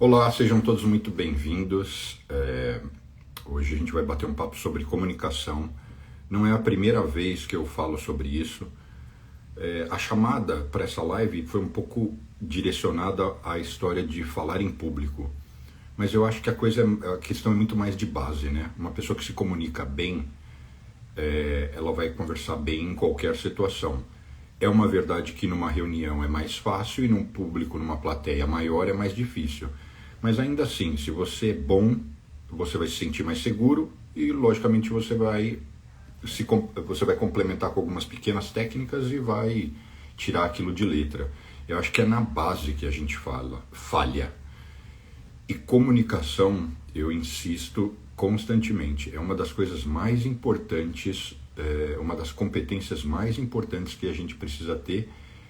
Olá, sejam todos muito bem-vindos. Hoje a gente vai bater um papo sobre comunicação. Não é a primeira vez que eu falo sobre isso. A chamada para essa live foi um pouco direcionada à história de falar em público. Mas eu acho que a questão é muito mais de base, né? Uma pessoa que se comunica bem, ela vai conversar bem em qualquer situação. É uma verdade que numa reunião é mais fácil e num público, numa plateia maior, é mais difícil. Mas ainda assim, se você é bom, você vai se sentir mais seguro e, logicamente, você vai complementar com algumas pequenas técnicas e vai tirar aquilo de letra. Eu acho que é na base que a gente falha. E comunicação, eu insisto constantemente, é uma das coisas mais importantes, uma das competências mais importantes que a gente precisa ter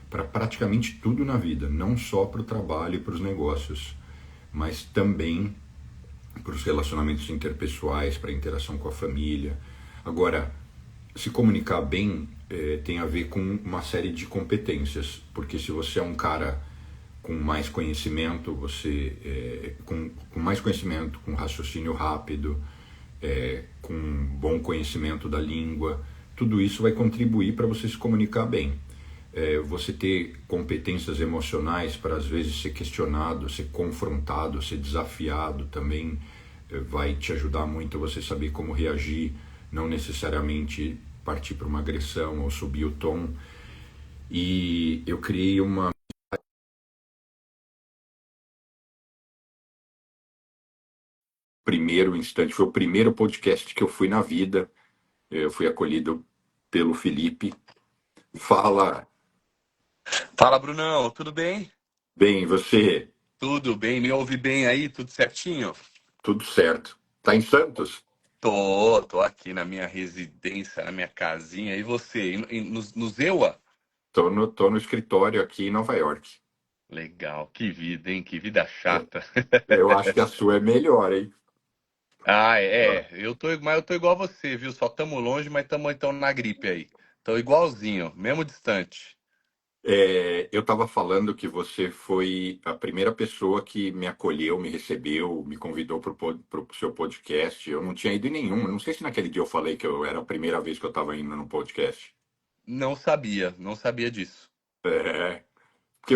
para praticamente tudo na vida, não só para o trabalho e para os negócios, mas também para os relacionamentos interpessoais, para a interação com a família. Agora, se comunicar bem tem a ver com uma série de competências, porque se você é um cara com mais conhecimento, com mais conhecimento, com raciocínio rápido, com bom conhecimento da língua, tudo isso vai contribuir para você se comunicar bem. Você ter competências emocionais para às vezes ser questionado, ser confrontado, ser desafiado também vai te ajudar muito a você saber como reagir, não necessariamente partir para uma agressão ou subir o tom. E eu criei uma primeiro instante, foi o primeiro podcast que eu fui na vida. Eu fui acolhido pelo Felipe. Fala Fala, Brunão, tudo bem? bem, você, Tudo bem, me ouve bem aí, tudo certinho? tudo certo. Tá em Santos? Tô aqui na minha residência, na minha casinha. E você, no Zewa? Tô no escritório aqui em Nova York. Legal, que vida, hein? Que vida É, chata. eu acho que a sua é melhor, hein? Ah, mas eu tô igual a você, viu? Só tamo longe, mas tamo então na gripe aí. Tô igualzinho, mesmo distante. Eu estava falando que você foi a primeira pessoa que me acolheu, me recebeu, me convidou para o seu podcast. Eu não tinha ido em nenhum. Eu não sei se naquele dia eu falei que eu era a primeira vez que eu estava indo no podcast. Não sabia disso. É, porque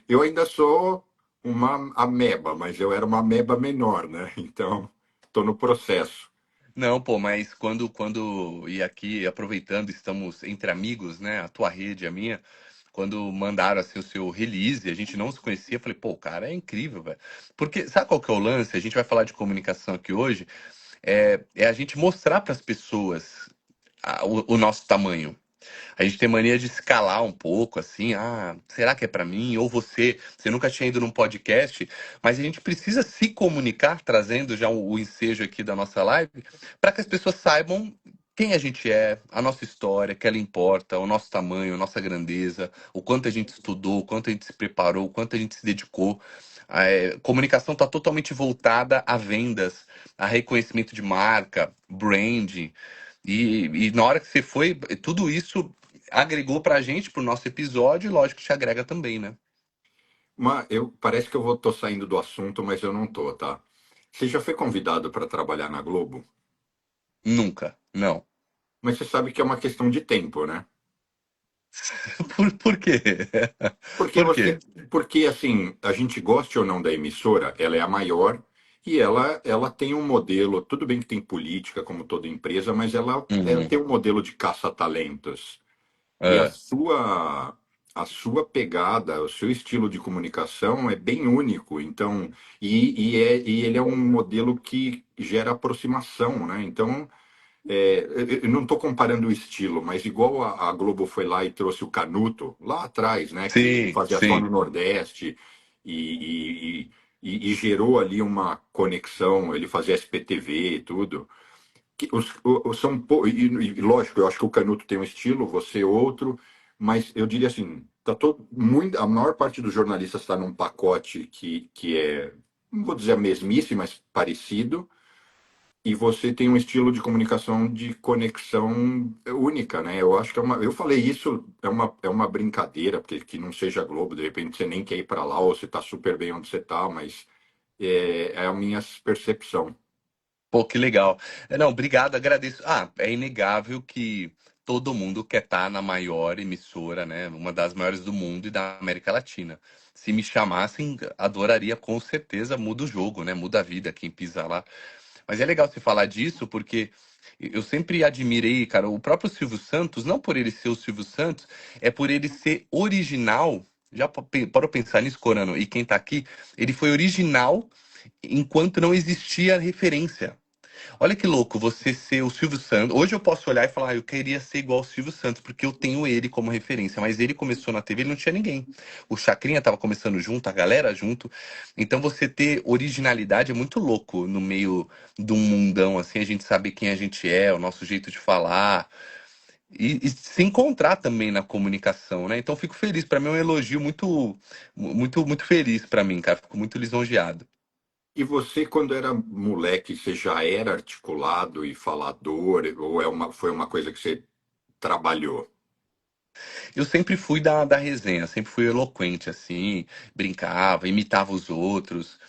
eu ainda sou uma ameba, mas eu era uma ameba menor, né? Então, estou no processo. Não, pô, mas e aqui aproveitando, estamos entre amigos, né? A tua rede, a minha, quando mandaram assim o seu release, a gente não se conhecia, eu falei, pô, o cara é incrível, velho. Porque sabe qual que é o lance? A gente vai falar de comunicação aqui hoje, é a gente mostrar para as pessoas o nosso tamanho. A gente tem mania de escalar um pouco, assim, será que é pra mim? Ou você nunca tinha ido num podcast, mas a gente precisa se comunicar, trazendo já o ensejo aqui da nossa live, para que as pessoas saibam quem a gente é, a nossa história, que ela importa, o nosso tamanho, a nossa grandeza, o quanto a gente estudou, o quanto a gente se preparou, o quanto a gente se dedicou. Comunicação está totalmente voltada a vendas, a reconhecimento de marca, branding. E na hora que você foi, tudo isso agregou pra gente, pro nosso episódio, e lógico que te agrega também, né? Parece que tô saindo do assunto, mas eu não tô, tá? Você já foi convidado para trabalhar na Globo? Nunca, não. Mas você sabe que é uma questão de tempo, né? Por quê? Porque Por quê? porque assim, a gente goste ou não da emissora, ela é a maior e ela tem um modelo, tudo bem que tem política como toda empresa, mas ela Uhum. tem um modelo de caça-talentos. E É, a sua pegada, o seu estilo de comunicação é bem único. Então, e ele é um modelo que gera aproximação, né? Então, eu não estou comparando o estilo, mas igual a Globo foi lá e trouxe o Canuto lá atrás, né? Que ele sim, fazia só sim. no Nordeste e gerou ali uma conexão. Ele fazia SPTV e tudo. E lógico, eu acho que o Canuto tem um estilo, você outro, mas eu diria assim, a maior parte dos jornalistas está num pacote que é, não vou dizer a mesmice, mas parecido, e você tem um estilo de comunicação de conexão única, né? Eu acho que eu falei isso, é uma brincadeira, porque que não seja Globo, de repente você nem quer ir para lá, ou você está super bem onde você está, mas É a minha percepção. Pô, que legal. Não, obrigado, agradeço. Ah, é inegável que todo mundo quer estar na maior emissora, né? Uma das maiores do mundo e da América Latina. Se me chamassem, adoraria, com certeza, muda o jogo, né? Muda a vida quem pisa lá. Mas é legal você falar disso, porque eu sempre admirei, cara, o próprio Silvio Santos, não por ele ser o Silvio Santos, é por ele ser original. Já parou pensar nisso, Corano? E quem tá aqui, ele foi original enquanto não existia referência. Olha que louco você ser o Silvio Santos. Hoje eu posso olhar e falar, eu queria ser igual ao Silvio Santos, porque eu tenho ele como referência. Mas ele começou na TV, ele não tinha ninguém. O Chacrinha tava começando junto, a galera junto. Então você ter originalidade é muito louco no meio de um mundão assim, a gente saber quem a gente é, o nosso jeito de falar. E se encontrar também na comunicação, né? Então fico feliz. Para mim é um elogio muito feliz para mim, cara. Fico muito lisonjeado. E você, quando era moleque, você já era articulado e falador, ou foi uma coisa que você trabalhou? Eu sempre fui da resenha, sempre fui eloquente, assim, brincava, imitava os outros.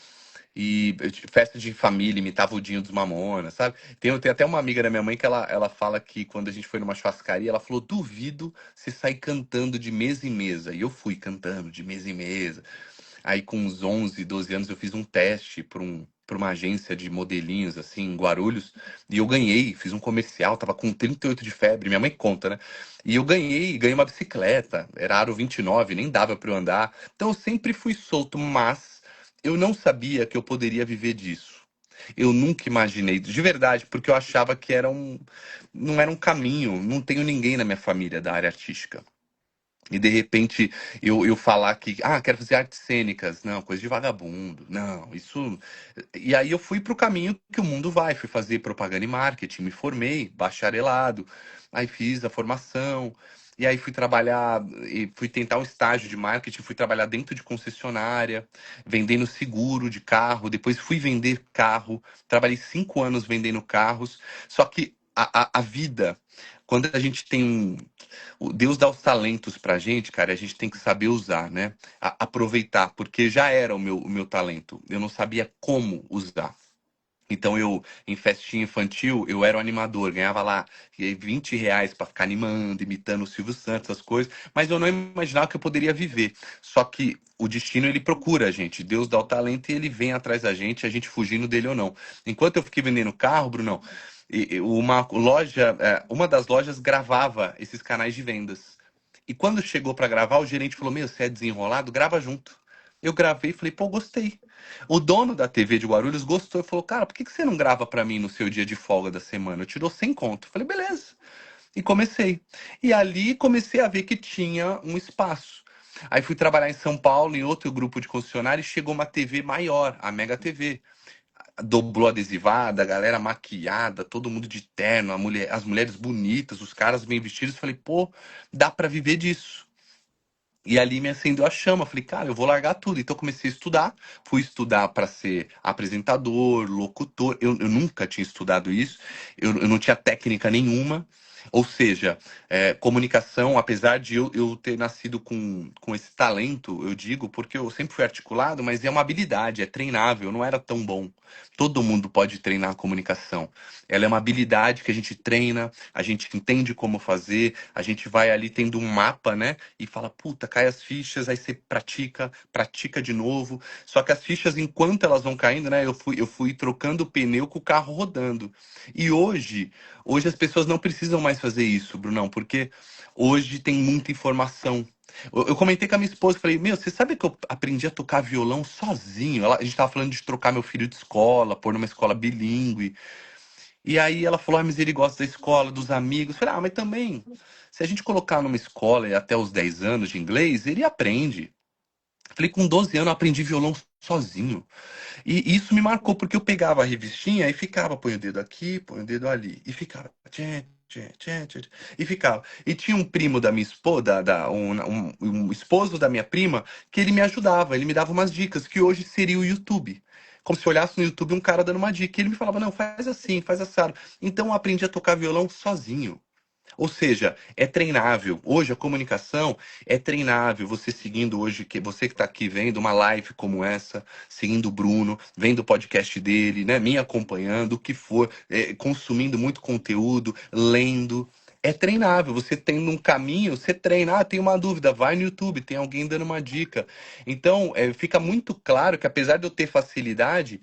E festa de família, imitava o Dinho dos Mamonas, sabe? Tem até uma amiga da minha mãe que ela fala que quando a gente foi numa churrascaria, ela falou: duvido você sair cantando de mesa em mesa. E eu fui cantando de mesa em mesa. Aí, com uns 11, 12 anos, eu fiz um teste para uma agência de modelinhos, assim, em Guarulhos, e eu ganhei, fiz um comercial, tava com 38 de febre, minha mãe conta, né? E eu ganhei uma bicicleta, era aro 29, nem dava para eu andar. Então, eu sempre fui solto, mas eu não sabia que eu poderia viver disso. Eu nunca imaginei, de verdade, porque eu achava que não era um caminho, não tenho ninguém na minha família da área artística. E de repente eu falar que, quero fazer artes cênicas, não, coisa de vagabundo, não, isso. E aí eu fui para o caminho que o mundo vai, fui fazer propaganda e marketing, me formei, bacharelado, aí fiz a formação, e aí fui trabalhar, e fui tentar um estágio de marketing, fui trabalhar dentro de concessionária, vendendo seguro de carro, depois fui vender carro, trabalhei 5 anos vendendo carros, só que a vida, quando a gente tem o Deus dá os talentos pra gente, cara, e a gente tem que saber usar, né? Aproveitar, porque já era o meu talento. Eu não sabia como usar. Então em festinha infantil, eu era o animador, ganhava lá R$ 20 pra ficar animando, imitando o Silvio Santos, essas coisas, mas eu não imaginava que eu poderia viver. Só que o destino, ele procura a gente. Deus dá o talento e ele vem atrás da gente, a gente fugindo dele ou não. Enquanto eu fiquei vendendo carro, Brunão, uma das lojas gravava esses canais de vendas. E quando chegou para gravar, o gerente falou: Meu, você é desenrolado? Grava junto. Eu gravei e falei: Pô, gostei. O dono da TV de Guarulhos gostou e falou: Cara, por que você não grava para mim no seu dia de folga da semana? Eu te dou 100 conto. Eu falei: Beleza. E comecei. E ali comecei a ver que tinha um espaço. Aí fui trabalhar em São Paulo, em outro grupo de concessionários, e chegou uma TV maior, a Mega TV. Doblou adesivada, a galera maquiada, todo mundo de terno, as mulheres bonitas, os caras bem vestidos. Falei, pô, dá pra viver disso. E ali me acendeu a chama. Falei, cara, eu vou largar tudo. Então comecei a estudar. Fui estudar para ser apresentador, locutor. Eu nunca tinha estudado isso. Eu não tinha técnica nenhuma. Ou seja, comunicação, apesar de eu ter nascido com esse talento, eu digo, porque eu sempre fui articulado, mas é uma habilidade, é treinável, eu não era tão bom. Todo mundo pode treinar a comunicação. Ela é uma habilidade que a gente treina, a gente entende como fazer, a gente vai ali tendo um mapa, né? E fala, puta, cai as fichas, aí você pratica, pratica de novo. Só que as fichas, enquanto elas vão caindo, né? Eu fui trocando o pneu com o carro rodando. E hoje as pessoas não precisam mais fazer isso, Brunão, porque hoje tem muita informação. Eu comentei com a minha esposa, falei, meu, você sabe que eu aprendi a tocar violão sozinho? A gente tava falando de trocar meu filho de escola, pôr numa escola bilíngue. E aí ela falou, mas ele gosta da escola, dos amigos. Eu falei, mas também, se a gente colocar numa escola e até os 10 anos de inglês, ele aprende. Falei, com 12 anos eu aprendi violão sozinho. E isso me marcou, porque eu pegava a revistinha e ficava, põe o dedo aqui, põe o dedo ali. E ficava, tchê, tchê, tchê, tchê, e ficava. E tinha um primo da minha esposa, um esposo da minha prima, que ele me ajudava, ele me dava umas dicas, que hoje seria o YouTube. Como se eu olhasse no YouTube um cara dando uma dica. E ele me falava, não, faz assim, faz assado. Então eu aprendi a tocar violão sozinho. Ou seja, é treinável. Hoje a comunicação é treinável. Você seguindo hoje, você que está aqui vendo uma live como essa, seguindo o Bruno, vendo o podcast dele, né, me acompanhando, o que for, consumindo muito conteúdo, lendo. É treinável. Você tem um caminho, você treina. Ah, tem uma dúvida, vai no YouTube, tem alguém dando uma dica. Então, fica muito claro que apesar de eu ter facilidade,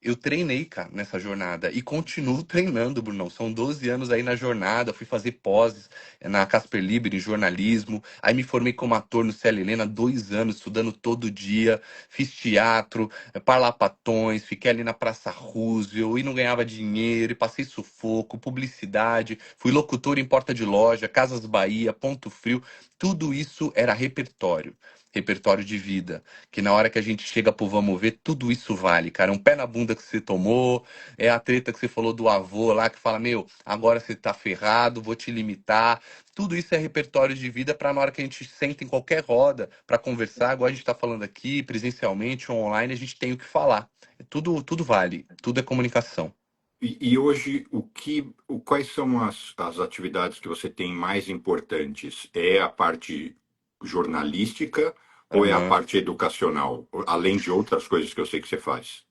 eu treinei, cara, nessa jornada e continuo treinando, Brunão. São 12 anos aí na jornada. Fui fazer pós na Casper Liber em jornalismo. Aí me formei como ator no Célia Helena, 2 anos estudando todo dia. Fiz teatro, parlapatões, fiquei ali na Praça Roosevelt e não ganhava dinheiro, e passei sufoco, publicidade. Fui locutor em porta de loja, Casas Bahia, Ponto Frio. Tudo isso era repertório. Repertório de vida que na hora que a gente chega pro vamos ver, tudo isso vale, cara. Um pé na bunda que você tomou, é a treta que você falou do avô lá, que fala, meu, agora você tá ferrado, vou te limitar. Tudo isso é repertório de vida para na hora que a gente senta em qualquer roda para conversar, igual a gente tá falando aqui, presencialmente ou online, a gente tem o que falar. Tudo vale, tudo é comunicação. E hoje, quais são as atividades que você tem mais importantes? É a parte jornalística ou é a Aham. parte educacional, além de outras coisas que eu sei que você faz?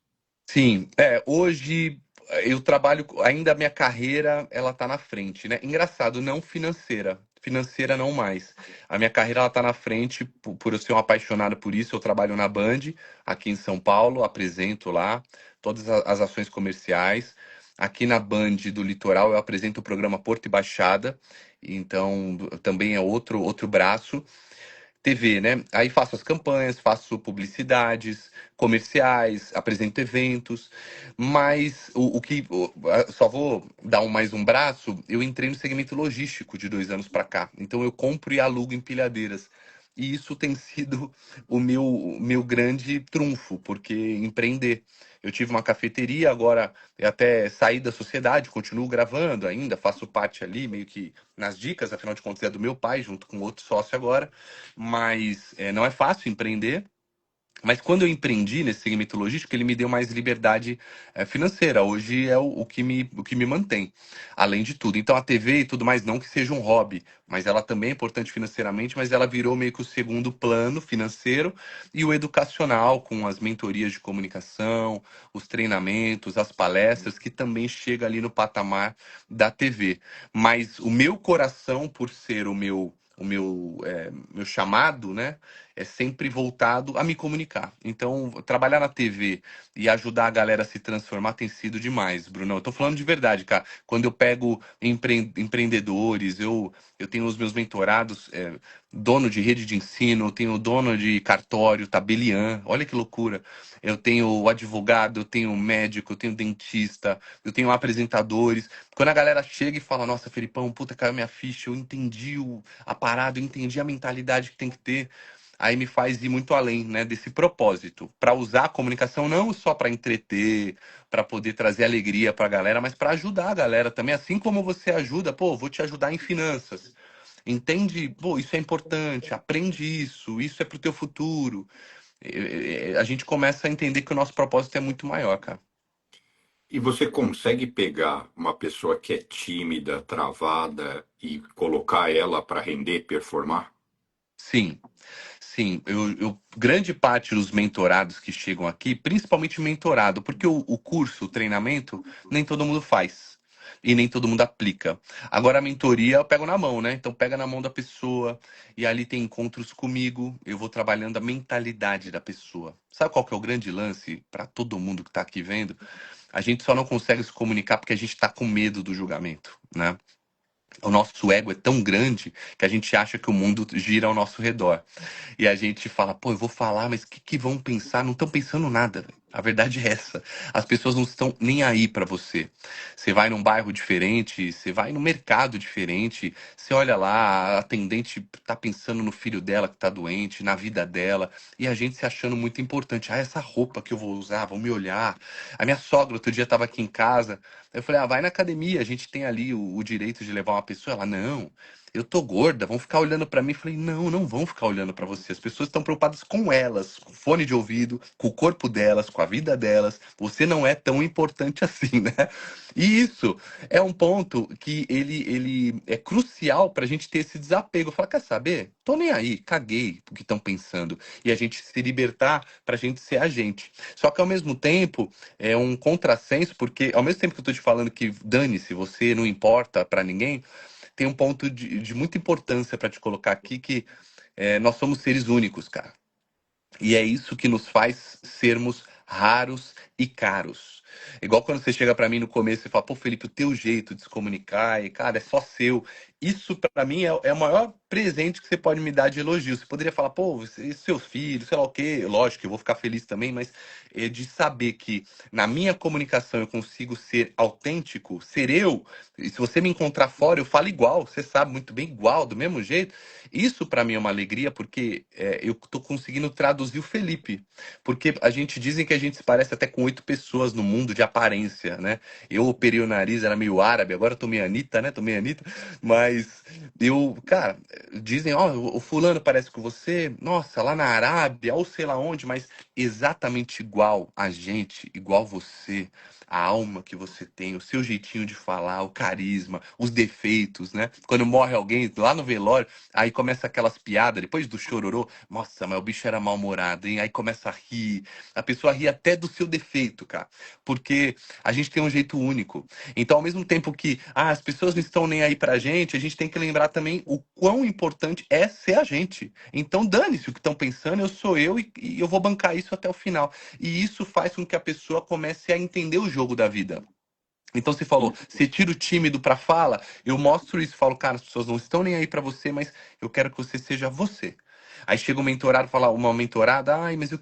Sim, hoje eu trabalho, ainda a minha carreira, ela tá na frente, né? Engraçado, não financeira. Financeira não mais. A minha carreira ela tá na frente por eu ser um apaixonado por isso. Eu trabalho na Band, aqui em São Paulo, apresento lá todas as ações comerciais. Aqui na Band do Litoral eu apresento o programa Porto e Baixada, então também é outro braço. TV, né? Aí faço as campanhas, faço publicidades, comerciais, apresento eventos, mas só vou dar mais um braço. Eu entrei no segmento logístico de 2 anos para cá, então eu compro e alugo empilhadeiras. E isso tem sido o meu grande trunfo, porque empreender. Eu tive uma cafeteria, agora eu até saí da sociedade, continuo gravando ainda, faço parte ali, meio que nas dicas, afinal de contas é do meu pai, junto com outro sócio agora, mas não é fácil empreender. Mas quando eu empreendi nesse segmento logístico, ele me deu mais liberdade financeira. Hoje é o que me mantém, além de tudo. Então a TV e tudo mais, não que seja um hobby, mas ela também é importante financeiramente, mas ela virou meio que o segundo plano financeiro e o educacional, com as mentorias de comunicação, os treinamentos, as palestras, que também chega ali no patamar da TV. Mas o meu coração, por ser o meu chamado, né? É sempre voltado a me comunicar. Então, trabalhar na TV e ajudar a galera a se transformar tem sido demais, Bruno. Eu tô falando de verdade, cara. Quando eu pego empreendedores, eu tenho os meus mentorados, dono de rede de ensino, eu tenho dono de cartório, tabeliã, olha que loucura. Eu tenho o advogado, eu tenho o médico, eu tenho o dentista, eu tenho apresentadores. Quando a galera chega e fala, nossa, Felipão, puta, caiu minha ficha, eu entendi a parada, eu entendi a mentalidade que tem que ter. Aí me faz ir muito além, né, desse propósito, para usar a comunicação não só para entreter, para poder trazer alegria para a galera, mas para ajudar a galera também, assim como você ajuda, pô, vou te ajudar em finanças. Entende? Pô, isso é importante, aprende isso é pro teu futuro. A gente começa a entender que o nosso propósito é muito maior, cara. E você consegue pegar uma pessoa que é tímida, travada e colocar ela para render, performar? Sim. Sim, grande parte dos mentorados que chegam aqui, principalmente mentorado, porque o curso, o treinamento, nem todo mundo faz. E nem todo mundo aplica. Agora a mentoria eu pego na mão, né? Então pega na mão da pessoa e ali tem encontros comigo, eu vou trabalhando a mentalidade da pessoa. Sabe qual que é o grande lance para todo mundo que está aqui vendo? A gente só não consegue se comunicar porque a gente está com medo do julgamento, né? O nosso ego é tão grande que a gente acha que o mundo gira ao nosso redor. E a gente fala, pô, eu vou falar, mas o que vão pensar? Não estão pensando nada, velho. A verdade é essa. As pessoas não estão nem aí pra você. Você vai num bairro diferente, você vai num mercado diferente, você olha lá, a atendente tá pensando no filho dela que tá doente, na vida dela, e a gente se achando muito importante. Ah, essa roupa que eu vou usar, vão me olhar. A minha sogra outro dia tava aqui em casa, eu falei, vai na academia, a gente tem ali o direito de levar uma pessoa. Ela, não. eu tô gorda, vão ficar olhando pra mim. Falei, não, não vão ficar olhando pra você. As pessoas estão preocupadas com elas, com o fone de ouvido, com o corpo delas, com a vida delas. Você não é tão importante assim, né? E isso é um ponto que ele é crucial pra gente ter esse desapego. Falar, quer saber? Tô nem aí, caguei o que estão pensando. E a gente se libertar pra gente ser a gente. Só que ao mesmo tempo, é um contrassenso, porque ao mesmo tempo que eu tô te falando que dane-se, você não importa pra ninguém, tem um ponto de muita importância para te colocar aqui, que nós somos seres únicos, cara. E é isso que nos faz sermos raros e caros. Igual quando você chega pra mim no começo e fala, pô, Felipe, o teu jeito de se comunicar, e, cara, é só seu. Isso pra mim é o maior presente que você pode me dar de elogio. Você poderia falar, pô, seus filhos, sei lá o quê. Lógico que eu vou ficar feliz também, mas é de saber que na minha comunicação eu consigo ser autêntico, ser eu. E se você me encontrar fora, eu falo igual, você sabe muito bem, igual, do mesmo jeito. Isso pra mim é uma alegria, porque eu tô conseguindo traduzir o Felipe. Porque a gente dizem que a gente se parece até com 8 pessoas no mundo de aparência, né? Eu operei o nariz, era meio árabe, agora eu tô meio Anitta, né? Tô meio Anitta. Mas eu, cara, dizem, ó, o fulano parece com você, nossa, lá na Arábia, ou sei lá onde, mas exatamente igual a gente, igual você. A alma que você tem, o seu jeitinho de falar, o carisma, os defeitos, né? Quando morre alguém lá no velório, aí começa aquelas piadas, depois do chororô, nossa, mas o bicho era mal-humorado, hein? Aí começa a rir. A pessoa ri até do seu defeito, cara. Porque a gente tem um jeito único. Então, ao mesmo tempo que as pessoas não estão nem aí pra gente, a gente tem que lembrar também o quão importante é ser a gente. Então, dane-se o que estão pensando, eu sou eu e eu vou bancar isso até o final. E isso faz com que a pessoa comece a entender o jogo da vida. Então você falou, você tira o tímido pra fala, eu mostro isso, falo, cara, as pessoas não estão nem aí pra você, mas eu quero que você seja você. Aí chega um mentorado, fala uma mentorada, ai, mas eu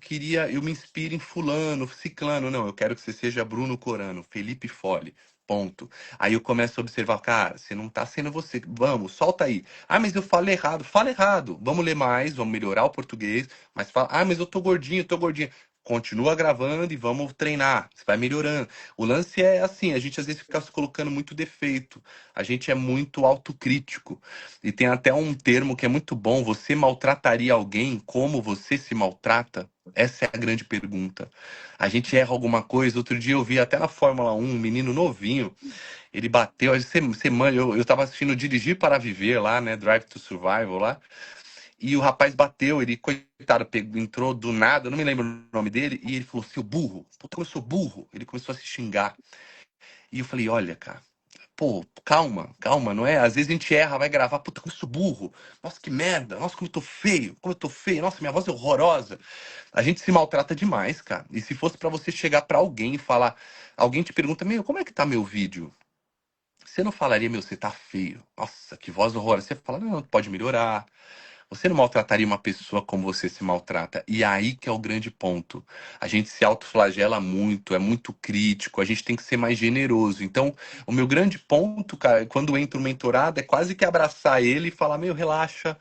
me inspiro em fulano, ciclano. Não, eu quero que você seja Bruno Corano, Felipe Fole. Ponto. Aí eu começo a observar, cara, você não tá sendo você. Vamos, solta aí. Ah, mas eu falo errado. Fala errado. Vamos ler mais, vamos melhorar o português. Mas fala, mas eu tô gordinho, tô gordinho. Continua gravando e vamos treinar. Você vai melhorando. O lance é assim, a gente às vezes fica se colocando muito defeito. A gente é muito autocrítico. E tem até um termo que é muito bom. Você maltrataria alguém como você se maltrata? Essa é a grande pergunta. A gente erra alguma coisa. Outro dia eu vi até na Fórmula 1, um menino novinho. Ele bateu. Eu tava assistindo Dirigir para Viver lá, né? Drive to Survival lá. E o rapaz bateu, ele, coitado, entrou do nada, eu não me lembro o nome dele, e ele falou, seu burro, puta, eu sou burro. Ele começou a se xingar. E eu falei, olha, cara, pô, calma, calma, não é? Às vezes a gente erra, vai gravar, puta, como eu sou burro. Nossa, que merda, nossa, como eu tô feio, como eu tô feio, nossa, minha voz é horrorosa. A gente se maltrata demais, cara. E se fosse pra você chegar pra alguém e falar, alguém te pergunta, meu, como é que tá meu vídeo? Você não falaria, meu, você tá feio. Nossa, que voz horrorosa. Você fala, não, pode melhorar. Você não maltrataria uma pessoa como você se maltrata. E aí que é o grande ponto. A gente se autoflagela muito, é muito crítico, a gente tem que ser mais generoso. Então, o meu grande ponto, cara, quando entra o mentorado, é quase que abraçar ele e falar: meu, relaxa,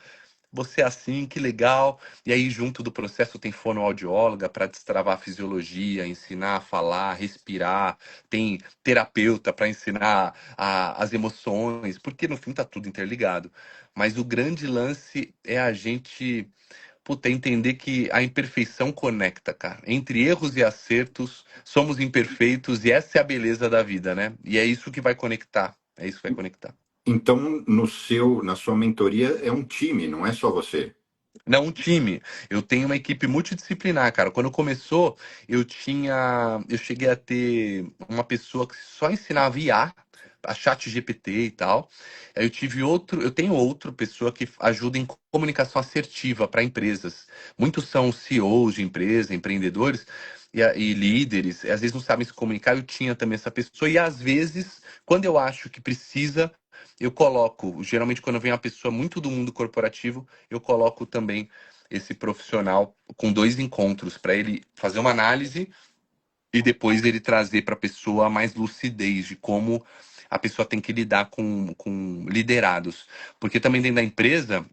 você é assim, que legal. E aí, junto do processo, tem fonoaudióloga para destravar a fisiologia, ensinar a falar, respirar. Tem terapeuta para ensinar as emoções, porque no fim tá tudo interligado. Mas o grande lance é a gente, puta, entender que a imperfeição conecta, cara. Entre erros e acertos, somos imperfeitos e essa é a beleza da vida, né? E é isso que vai conectar. É isso que vai conectar. Então, na sua mentoria é um time, não é só você. Não, um time. Eu tenho uma equipe multidisciplinar, cara. Quando começou, eu cheguei a ter uma pessoa que só ensinava IA, a chat GPT e tal. Aí eu tenho outra pessoa que ajuda em comunicação assertiva para empresas. Muitos são CEOs de empresa, empreendedores e líderes, e às vezes não sabem se comunicar. Eu tinha também essa pessoa e às vezes, quando eu acho que precisa, eu coloco, geralmente quando vem uma pessoa muito do mundo corporativo, eu coloco também esse profissional com 2 encontros para ele fazer uma análise e depois ele trazer para a pessoa mais lucidez de como a pessoa tem que lidar com liderados. Porque também dentro da empresa,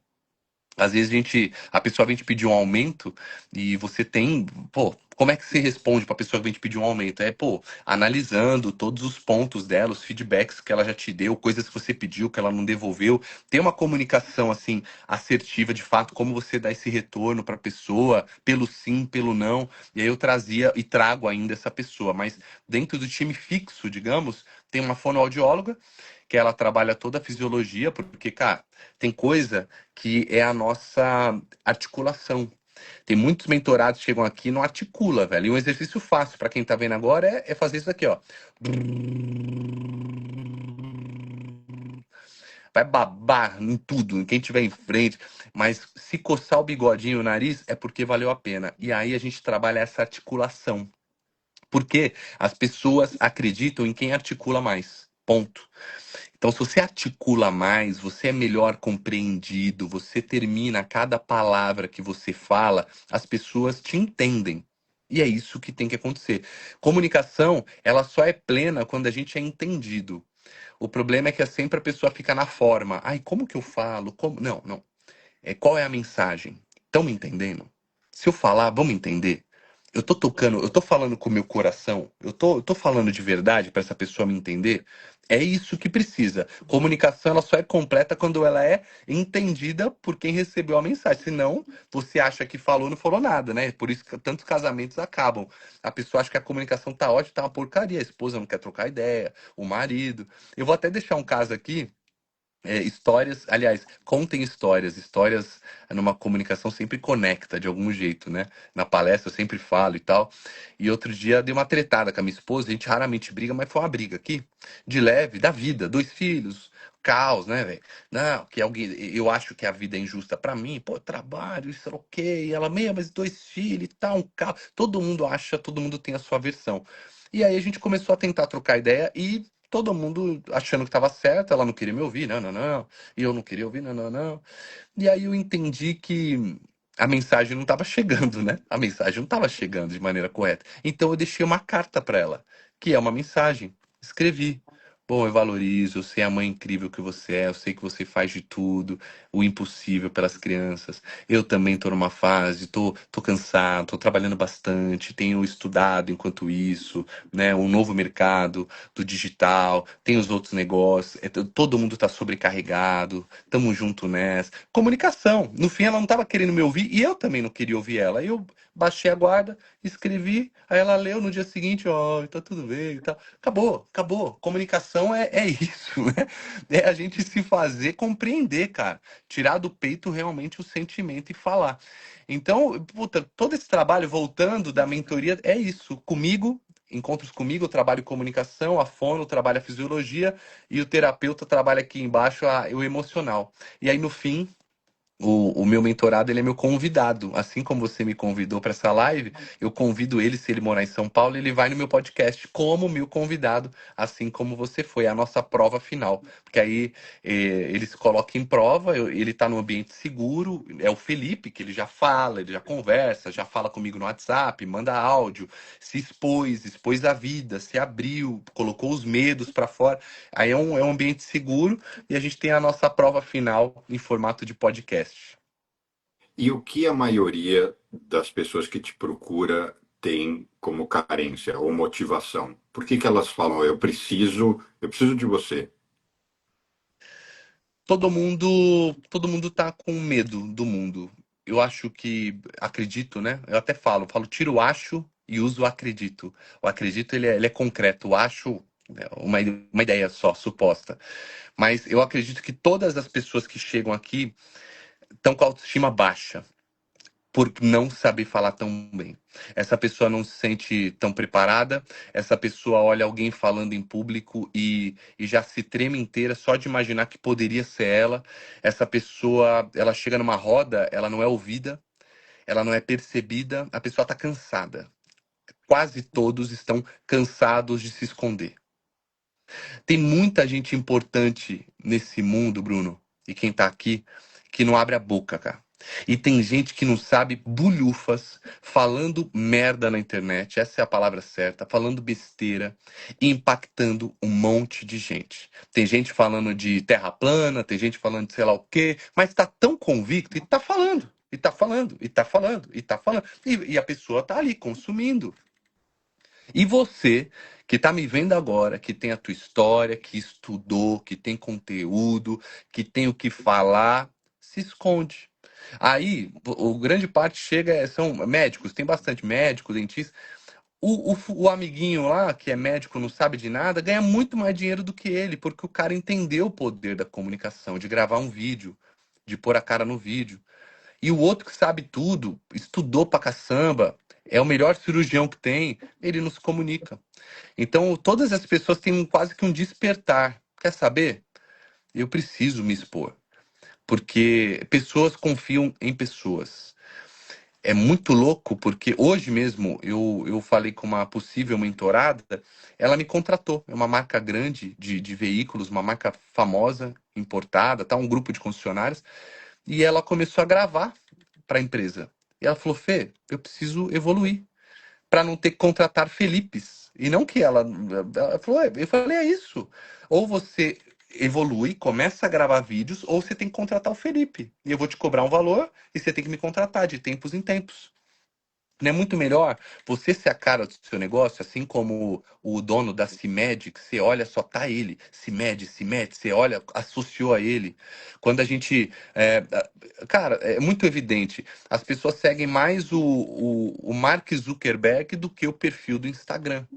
às vezes a pessoa vem te pedir um aumento e você tem, pô, Como é que você responde para a pessoa que vem te pedir um aumento? É, pô, analisando todos os pontos dela, os feedbacks que ela já te deu, coisas que você pediu que ela não devolveu. Ter uma comunicação assim assertiva, de fato, como você dá esse retorno para a pessoa, pelo sim, pelo não. E aí eu trazia e trago ainda essa pessoa, mas dentro do time fixo, digamos, tem uma fonoaudióloga que ela trabalha toda a fisiologia, porque, cara, tem coisa que é a nossa articulação. Tem muitos mentorados que chegam aqui e não articula, velho. E um exercício fácil para quem tá vendo agora é fazer isso aqui, ó. Vai babar em tudo, em quem tiver em frente, mas se coçar o bigodinho e o nariz é porque valeu a pena. E aí a gente trabalha essa articulação. Porque as pessoas acreditam em quem articula mais. Ponto. Então, se você articula mais, você é melhor compreendido, você termina cada palavra que você fala, as pessoas te entendem. E é isso que tem que acontecer. Comunicação, ela só é plena quando a gente é entendido. O problema é que sempre a pessoa fica na forma. Ai, como que eu falo? Como? Não, não. É, qual é a mensagem? Estão me entendendo? Se eu falar, vamos entender? Eu tô tocando, eu tô falando com o meu coração, eu tô falando de verdade para essa pessoa me entender. É isso que precisa. Comunicação ela só é completa quando ela é entendida por quem recebeu a mensagem. Senão, você acha que falou, não falou nada, né? Por isso que tantos casamentos acabam. A pessoa acha que a comunicação tá ótima, tá uma porcaria. A esposa não quer trocar ideia, o marido. Eu vou até deixar um caso aqui histórias, aliás, contem histórias. Histórias numa comunicação sempre conecta de algum jeito, né? Na palestra eu sempre falo e tal. E outro dia dei uma tretada com a minha esposa, a gente raramente briga, mas foi uma briga aqui, de leve, da vida, dois filhos, caos, né, velho? Não, que alguém, eu acho que a vida é injusta pra mim, pô, trabalho, isso é ok. E ela, meia, mas dois filhos e tal, um carro. Todo mundo acha, todo mundo tem a sua versão. E aí a gente começou a tentar trocar ideia e todo mundo achando que estava certo, ela não queria me ouvir, não, não, não. E eu não queria ouvir, não, não, não. E aí eu entendi que a mensagem não estava chegando, né? A mensagem não estava chegando de maneira correta. Então eu deixei uma carta para ela, que é uma mensagem. Escrevi. Bom, eu valorizo, eu sei a mãe incrível que você é, eu sei que você faz de tudo, o impossível pelas crianças. Eu também tô numa fase, tô cansado, tô trabalhando bastante, tenho estudado enquanto isso, né? Um novo mercado do digital, tem os outros negócios, todo mundo tá sobrecarregado, tamo junto nessa. Comunicação. No fim, ela não tava querendo me ouvir e eu também não queria ouvir ela. Aí eu baixei a guarda, escrevi, aí ela leu no dia seguinte, ó, tá tudo bem e tal. Acabou, acabou. Comunicação é isso, né? É a gente se fazer compreender, cara. Tirar do peito realmente o sentimento e falar. Então, puta, todo esse trabalho voltando da mentoria é isso. Comigo, encontros comigo, eu trabalho comunicação, a fono trabalha fisiologia e o terapeuta trabalha aqui embaixo o emocional. E aí, no fim, o meu mentorado, ele é meu convidado. Assim como você me convidou para essa live, eu convido ele, se ele morar em São Paulo, ele vai no meu podcast como meu convidado, assim como você foi, é a nossa prova final. Porque aí ele se coloca em prova, ele está num ambiente seguro, é o Felipe, que ele já fala, ele já conversa, já fala comigo no WhatsApp, manda áudio, se expôs a vida, se abriu, colocou os medos para fora. Aí é um ambiente seguro e a gente tem a nossa prova final em formato de podcast. E o que a maioria das pessoas que te procura tem como carência ou motivação? Por que que elas falam, eu preciso de você? Todo mundo tá com medo do mundo. Eu acho que acredito, né? Eu até falo, tiro o acho e uso o acredito. O acredito ele é concreto, o acho é uma ideia só, suposta. Mas eu acredito que todas as pessoas que chegam aqui estão com a autoestima baixa por não saber falar tão bem. Essa pessoa não se sente tão preparada, essa pessoa olha alguém falando em público e já se treme inteira só de imaginar que poderia ser ela. Essa pessoa, ela chega numa roda, ela não é ouvida, ela não é percebida, a pessoa está cansada. Quase todos estão cansados de se esconder. Tem muita gente importante nesse mundo, Bruno, e quem tá aqui, que não abre a boca, cara. E tem gente que não sabe bulhufas, falando merda na internet, essa é a palavra certa, falando besteira, e impactando um monte de gente. Tem gente falando de terra plana, tem gente falando de sei lá o quê, mas tá tão convicto e tá falando. E tá falando, e tá falando, e tá falando. E a pessoa tá ali consumindo. E você, que tá me vendo agora, que tem a tua história, que estudou, que tem conteúdo, que tem o que falar, se esconde. Aí, o grande parte chega, são médicos, tem bastante médicos, dentistas. O amiguinho lá, que é médico, não sabe de nada, ganha muito mais dinheiro do que ele, porque o cara entendeu o poder da comunicação, de gravar um vídeo, de pôr a cara no vídeo. E o outro que sabe tudo, estudou pra caçamba, é o melhor cirurgião que tem, ele não se comunica. Então, todas as pessoas têm quase que um despertar. Quer saber? Eu preciso me expor. Porque pessoas confiam em pessoas. É muito louco, porque hoje mesmo eu falei com uma possível mentorada, ela me contratou. É uma marca grande de veículos, uma marca famosa, importada, tá? Um grupo de concessionários. E ela começou a gravar para a empresa. E ela falou: Fê, eu preciso evoluir para não ter que contratar Felipes. E não que ela falou, eu falei, é isso. Ou você evolui, começa a gravar vídeos, ou você tem que contratar o Felipe. E eu vou te cobrar um valor e você tem que me contratar de tempos em tempos. Não é muito melhor você ser a cara do seu negócio, assim como o dono da CIMED, que você olha, só tá ele. CIMED, CIMED, você olha, associou a ele. Quando a gente. Cara, é muito evidente. As pessoas seguem mais o Mark Zuckerberg do que o perfil do Instagram.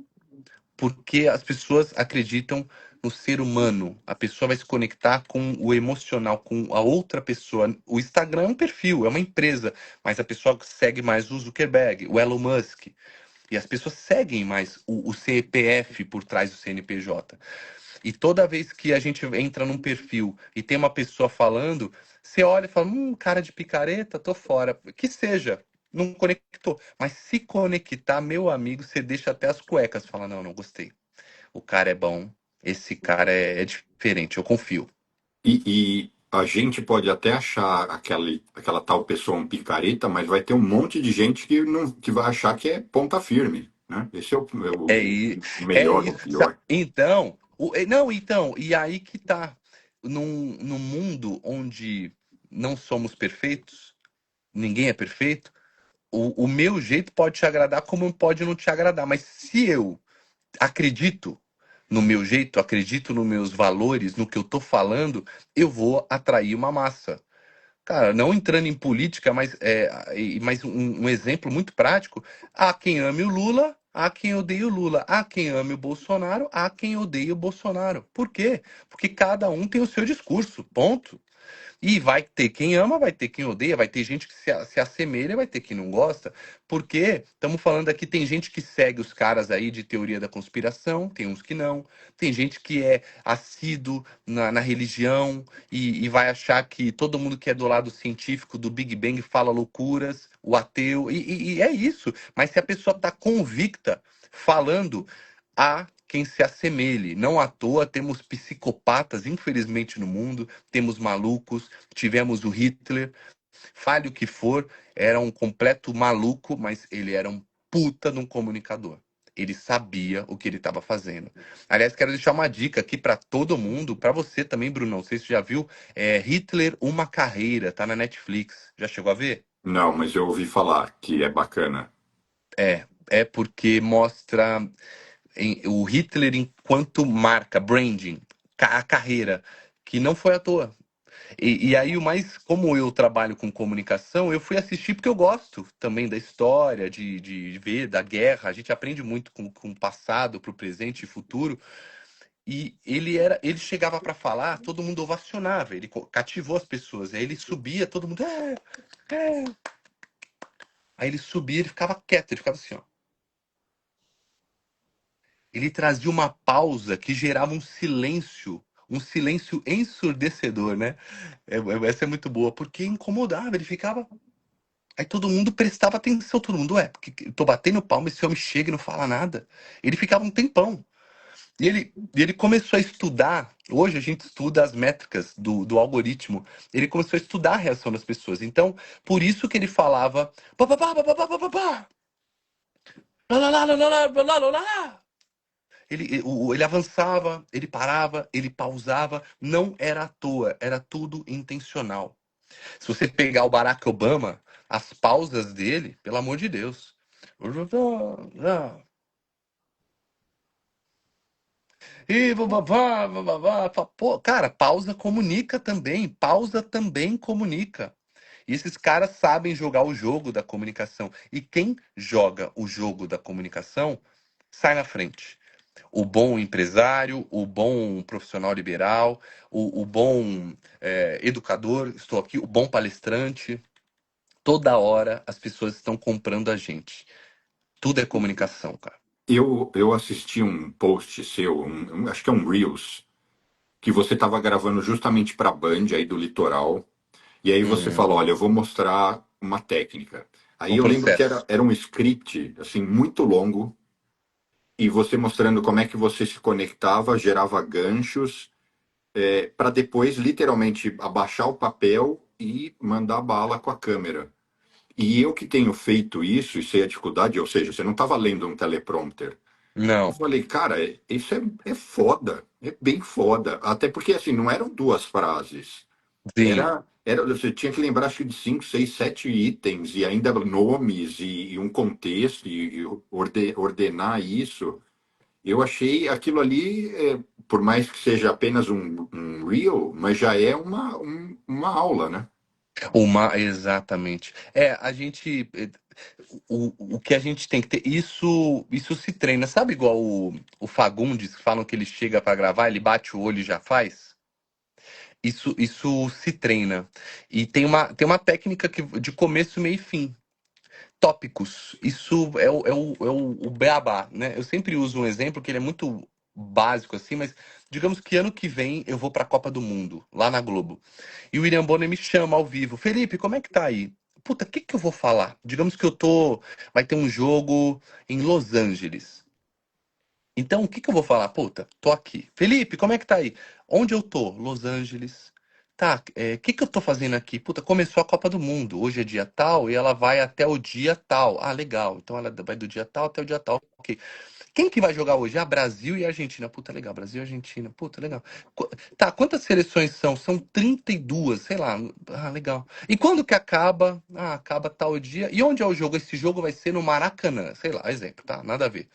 Porque as pessoas acreditam no ser humano. A pessoa vai se conectar com o emocional, com a outra pessoa. O Instagram é um perfil, é uma empresa, mas a pessoa segue mais o Zuckerberg, o Elon Musk. E as pessoas seguem mais o CPF por trás do CNPJ. E toda vez que a gente entra num perfil e tem uma pessoa falando, você olha e fala: cara de picareta, tô fora. Que seja, não conectou. Mas se conectar, meu amigo, você deixa até as cuecas. Fala: não, não gostei. O cara é bom, esse cara é diferente, eu confio. E a gente pode até achar aquela tal pessoa um picareta, mas vai ter um monte de gente que, não, que vai achar que é ponta firme, né? Esse é É, o é melhor, o isso. pior. Então, não, então, e aí que tá. Num mundo onde não somos perfeitos, ninguém é perfeito. O meu jeito pode te agradar como pode não te agradar, mas se eu acredito no meu jeito, acredito nos meus valores, no que eu tô falando, eu vou atrair uma massa. Cara, não entrando em política, mas um exemplo muito prático: há quem ame o Lula, há quem odeie o Lula, há quem ame o Bolsonaro, há quem odeie o Bolsonaro. Por quê? Porque cada um tem o seu discurso, ponto. E vai ter quem ama, vai ter quem odeia, vai ter gente que se assemelha, vai ter quem não gosta. Porque estamos falando aqui, tem gente que segue os caras aí de teoria da conspiração, tem uns que não. Tem gente que é assíduo na religião e vai achar que todo mundo que é do lado científico do Big Bang fala loucuras, o ateu, e é isso. Mas se a pessoa está convicta, falando, há quem se assemelhe. Não à toa temos psicopatas, infelizmente, no mundo, temos malucos, tivemos o Hitler, fale o que for, era um completo maluco, mas ele era um puta de um comunicador. Ele sabia o que ele estava fazendo. Aliás, quero deixar uma dica aqui para todo mundo, para você também, Bruno. Não sei se você já viu, Hitler, uma carreira, tá na Netflix. Já chegou a ver? Não, mas eu ouvi falar que é bacana. É porque mostra o Hitler enquanto marca, branding, a carreira, que não foi à toa. E aí, como eu trabalho com comunicação, eu fui assistir porque eu gosto também da história, de ver, da guerra. A gente aprende muito com o passado, para o presente e futuro. E ele chegava para falar, todo mundo ovacionava, ele cativou as pessoas. Aí ele subia, todo mundo. É. Aí ele subia, ele ficava quieto, ele ficava assim, ó. Ele trazia uma pausa que gerava um silêncio ensurdecedor, né? Essa é muito boa, porque incomodava, ele ficava. Aí todo mundo prestava atenção, todo mundo, porque eu tô batendo palma, esse homem chega e não fala nada. Ele ficava um tempão. E ele começou a estudar, hoje a gente estuda as métricas do algoritmo, ele começou a estudar a reação das pessoas. Então, por isso que ele falava, pá, pá, pá, pá, pá, pá, pá, pá, lá, lá, lá, lá, lá, lá, lá, lá, lá. Ele avançava, ele parava, ele pausava, não era à toa, era tudo intencional. Se você pegar o Barack Obama, as pausas dele, pelo amor de Deus. E bababá, bababá. Pô, cara, pausa também comunica. E esses caras sabem jogar o jogo da comunicação. E quem joga o jogo da comunicação sai na frente. O bom empresário, o bom profissional liberal, o bom educador, estou aqui, o bom palestrante. Toda hora as pessoas estão comprando a gente. Tudo é comunicação, cara. Eu assisti um post seu, acho que é um Reels, que você estava gravando justamente para a Band aí do litoral. E aí você Uhum. fala, olha, eu vou mostrar uma técnica. Aí Um eu lembro que processo. era um script assim muito longo e você mostrando como é que você se conectava, gerava ganchos para depois literalmente abaixar o papel e mandar bala com a câmera. E eu que tenho feito isso e sei a dificuldade, ou seja, você não estava lendo um teleprompter. Eu Não, falei, cara, isso é foda, é bem foda. Até porque assim, não eram duas frases. sim. Você tinha que lembrar, acho que de cinco, seis, sete itens, e ainda nomes, e um contexto, e ordenar isso. Eu achei aquilo ali, por mais que seja apenas um reel, mas já é uma aula, né? Exatamente. É, a gente. O que a gente tem que ter. Isso se treina. Sabe igual o Fagundes, que falam que ele chega pra gravar, ele bate o olho e já faz? Isso se treina. E tem uma técnica de começo, meio e fim. Tópicos. Isso é o beabá, né? Eu sempre uso um exemplo que ele é muito básico assim, mas digamos que ano que vem eu vou para a Copa do Mundo, lá na Globo. E o William Bonner me chama ao vivo. Felipe, como é que tá aí? Puta, o que que eu vou falar? Digamos que vai ter um jogo em Los Angeles. Então, o que que eu vou falar? Puta, tô aqui. Felipe, como é que tá aí? Onde eu tô? Los Angeles. Tá, o que que eu tô fazendo aqui? Puta, começou a Copa do Mundo. Hoje é dia tal e ela vai até o dia tal. Ah, legal. Então ela vai do dia tal até o dia tal. Ok. Quem que vai jogar hoje? Ah, Brasil e Argentina. Puta, legal. Brasil e Argentina. Puta, legal. Tá, quantas seleções são? São 32, sei lá. Ah, legal. E quando que acaba? Ah, acaba tal dia. E onde é o jogo? Esse jogo vai ser no Maracanã. Sei lá, exemplo, tá? Nada a ver.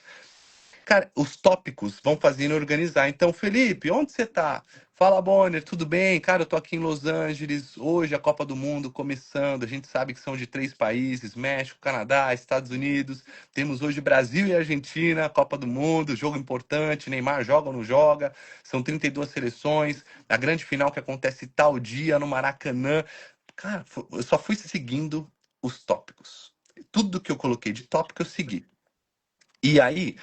Cara, os tópicos vão fazendo organizar. Então, Felipe, onde você tá? Fala, Bonner, tudo bem? Cara, eu tô aqui em Los Angeles, hoje a Copa do Mundo começando. A gente sabe que são de 3 países: México, Canadá, Estados Unidos. Temos hoje Brasil e Argentina, Copa do Mundo, jogo importante. Neymar joga ou não joga? São 32 seleções. A grande final que acontece tal dia no Maracanã. Cara, eu só fui seguindo os tópicos. Tudo que eu coloquei de tópico eu segui. E aí,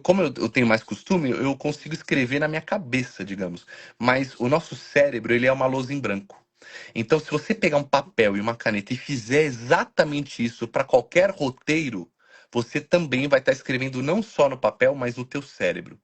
como eu tenho mais costume, eu consigo escrever na minha cabeça, digamos. Mas o nosso cérebro, ele é uma lousa em branco. Então, se você pegar um papel e uma caneta e fizer exatamente isso para qualquer roteiro, você também vai estar escrevendo não só no papel, mas no teu cérebro.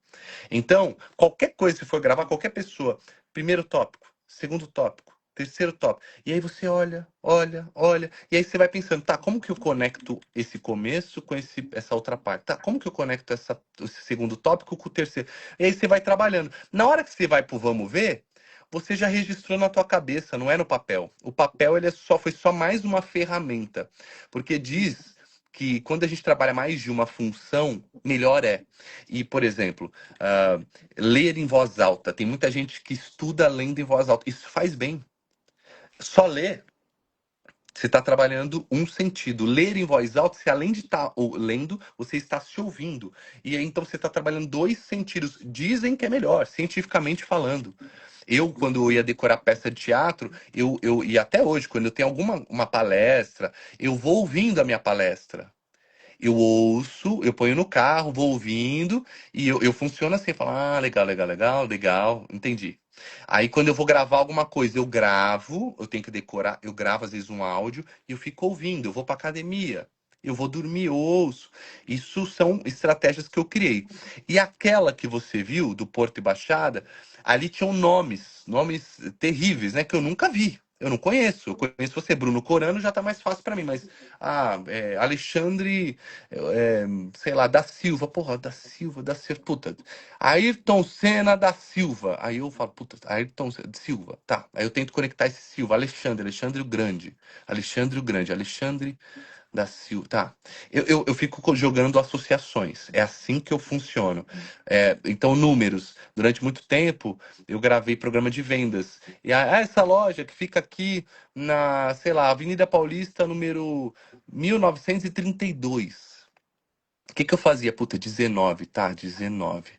Então, qualquer coisa que for gravar, qualquer pessoa, primeiro tópico, segundo tópico, terceiro tópico. E aí você olha, olha, olha, e aí você vai pensando, tá, como que eu conecto esse começo com essa outra parte? Tá, como que eu conecto esse segundo tópico com o terceiro? E aí você vai trabalhando. Na hora que você vai pro vamos ver, você já registrou na tua cabeça, não é no papel. O papel foi só mais uma ferramenta, porque diz que quando a gente trabalha mais de uma função, melhor é. E, por exemplo, ler em voz alta. Tem muita gente que estuda lendo em voz alta. Isso faz bem. Só ler, você está trabalhando um sentido. Ler em voz alta, você além de estar lendo, você está se ouvindo. E aí, então, você está trabalhando dois sentidos. Dizem que é melhor, cientificamente falando. Eu, quando eu ia decorar peça de teatro, e até hoje, quando eu tenho alguma uma palestra, eu vou ouvindo a minha palestra. Eu ouço, eu ponho no carro, vou ouvindo, e eu funciono assim, falo, ah, legal, legal, legal, legal, entendi. Aí quando eu vou gravar alguma coisa, eu gravo, eu tenho que decorar, eu gravo às vezes um áudio e eu fico ouvindo, eu vou pra academia, eu vou dormir, eu ouço. Isso são estratégias que eu criei. E aquela que você viu, do Porto e Baixada, ali tinham nomes terríveis, né, que eu nunca vi. Eu não conheço. Eu conheço você, Bruno Corano, já tá mais fácil pra mim, mas Alexandre, é, sei lá, da Silva, porra, da Silva, puta. Ayrton Senna da Silva. Aí eu falo, puta, Ayrton Silva, tá. Aí eu tento conectar esse Silva, Alexandre o Grande. Alexandre da Silva. Tá. Eu fico jogando associações. É assim que eu funciono. Então, números. Durante muito tempo, eu gravei programa de vendas. E essa loja que fica aqui na, sei lá, Avenida Paulista, número 1932. O que que eu fazia? Puta, 19, tá? 19.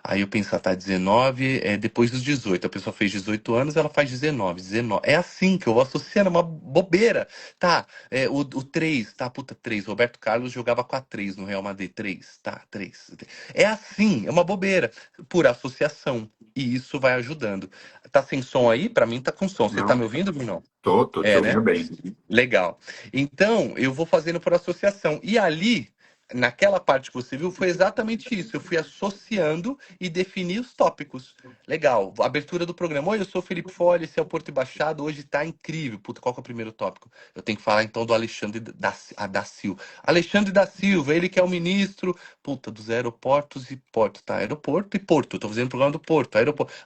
Aí eu pensava, tá, 19 é depois dos 18. A pessoa fez 18 anos, ela faz 19. 19. É assim que eu vou associando, é uma bobeira. Tá, o 3, tá, puta, 3. Roberto Carlos jogava com a 3 no Real Madrid. 3, tá, 3. É assim, é uma bobeira. Por associação. E isso vai ajudando. Tá sem som aí? Pra mim tá com som. Você tá me Não, ouvindo, Bruno? tô te É, né? ouvindo bem. Legal. Então, eu vou fazendo por associação. E ali, naquela parte que você viu, foi exatamente isso. Eu fui associando e defini os tópicos. Legal. Abertura do programa. Oi, eu sou o Felipe Folha, esse é o Porto e Baixado. Hoje tá incrível. Puta, qual que é o primeiro tópico? Eu tenho que falar então do Alexandre da Silva. Alexandre da Silva, ele que é o ministro, puta, dos aeroportos e portos. Tá, aeroporto e porto. Tô fazendo o programa do porto.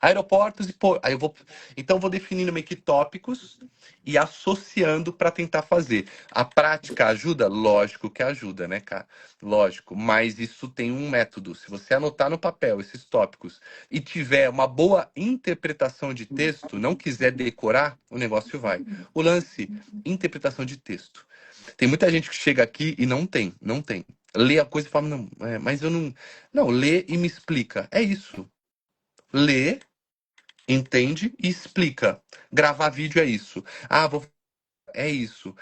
Aeroportos e porto. Aí eu vou. Então, eu vou definindo meio que tópicos e associando para tentar fazer. A prática ajuda? Lógico que ajuda, né, cara? Lógico, mas isso tem um método. Se você anotar no papel esses tópicos e tiver uma boa interpretação de texto, não quiser decorar, o negócio vai. O lance, interpretação de texto. Tem muita gente que chega aqui e não tem. Lê a coisa e fala, não, mas eu não. Não, lê e me explica. É isso. Lê, entende e explica. Gravar vídeo é isso. É isso.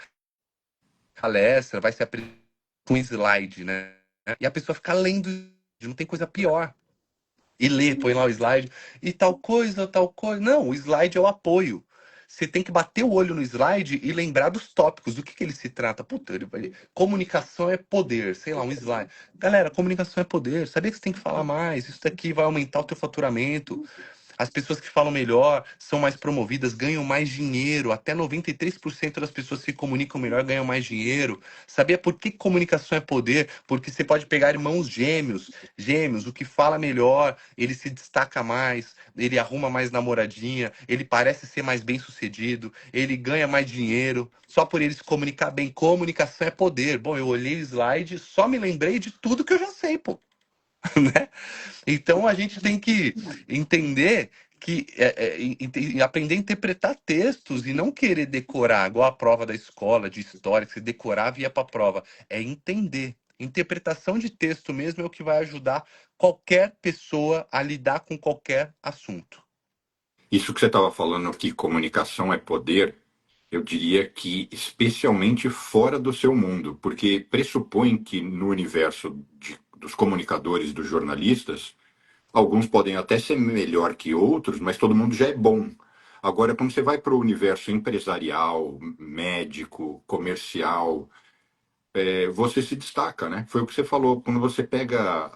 Palestra vai se apresentar com slide, né? E a pessoa fica lendo, não tem coisa pior. E lê, põe lá o slide, e tal coisa, tal coisa. Não, o slide é o apoio. Você tem que bater o olho no slide e lembrar dos tópicos, do que ele se trata. Puta, comunicação é poder, sei lá, um slide. Galera, comunicação é poder. Sabia que você tem que falar mais? Isso daqui vai aumentar o teu faturamento. As pessoas que falam melhor são mais promovidas, ganham mais dinheiro. Até 93% das pessoas que comunicam melhor ganham mais dinheiro. Sabia por que comunicação é poder? Porque você pode pegar irmãos gêmeos. Gêmeos, o que fala melhor, ele se destaca mais, ele arruma mais namoradinha, ele parece ser mais bem-sucedido, ele ganha mais dinheiro, só por ele se comunicar bem. Comunicação é poder. Bom, eu olhei o slide, só me lembrei de tudo que eu já sei, pô. Né? Então a gente tem que entender que aprender a interpretar textos e não querer decorar, igual a prova da escola de história, que você decorava e ia para a prova. É entender. Interpretação de texto mesmo é o que vai ajudar qualquer pessoa a lidar com qualquer assunto. Isso que você estava falando que comunicação é poder, eu diria que especialmente fora do seu mundo, porque pressupõe que no universo dos comunicadores, dos jornalistas, alguns podem até ser melhor que outros, mas todo mundo já é bom. Agora, quando você vai para o universo empresarial, médico, comercial, você se destaca, né? Foi o que você falou. Quando você pega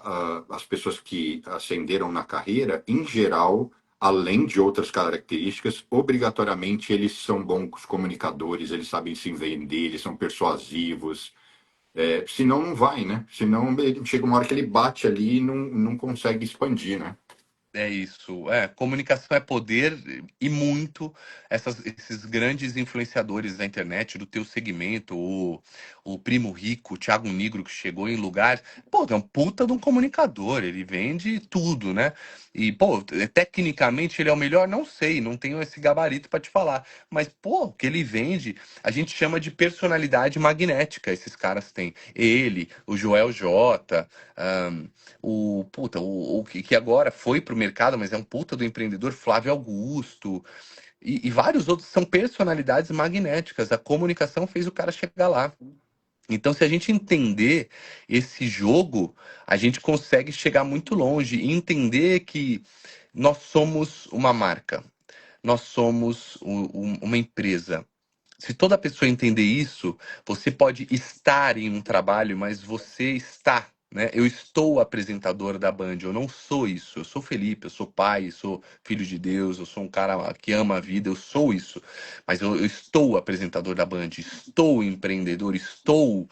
as pessoas que ascenderam na carreira, em geral, além de outras características, obrigatoriamente eles são bons comunicadores, eles sabem se vender, eles são persuasivos. Senão não vai, né? Senão chega uma hora que ele bate ali e não consegue expandir, né? É isso. Comunicação é poder e muito esses grandes influenciadores da internet, do teu segmento, o Primo Rico, o Thiago Nigro, que chegou em lugares. Pô, é um puta de um comunicador, ele vende tudo, né? E, pô, tecnicamente ele é o melhor? Não sei, não tenho esse gabarito para te falar. Mas, pô, o que ele vende, a gente chama de personalidade magnética, esses caras têm. Ele, o Joel J. O que agora foi pro mercado, mas é um puta do empreendedor, Flávio Augusto, e vários outros são personalidades magnéticas. A comunicação fez o cara chegar lá. Então, se a gente entender esse jogo, a gente consegue chegar muito longe e entender que nós somos uma marca, nós somos uma empresa. Se toda pessoa entender isso, você pode estar em um trabalho, mas você está né? Eu estou apresentador da Band, eu não sou isso. Eu sou Felipe, eu sou pai, sou filho de Deus, eu sou um cara que ama a vida, eu sou isso. Mas eu estou apresentador da Band, estou empreendedor, estou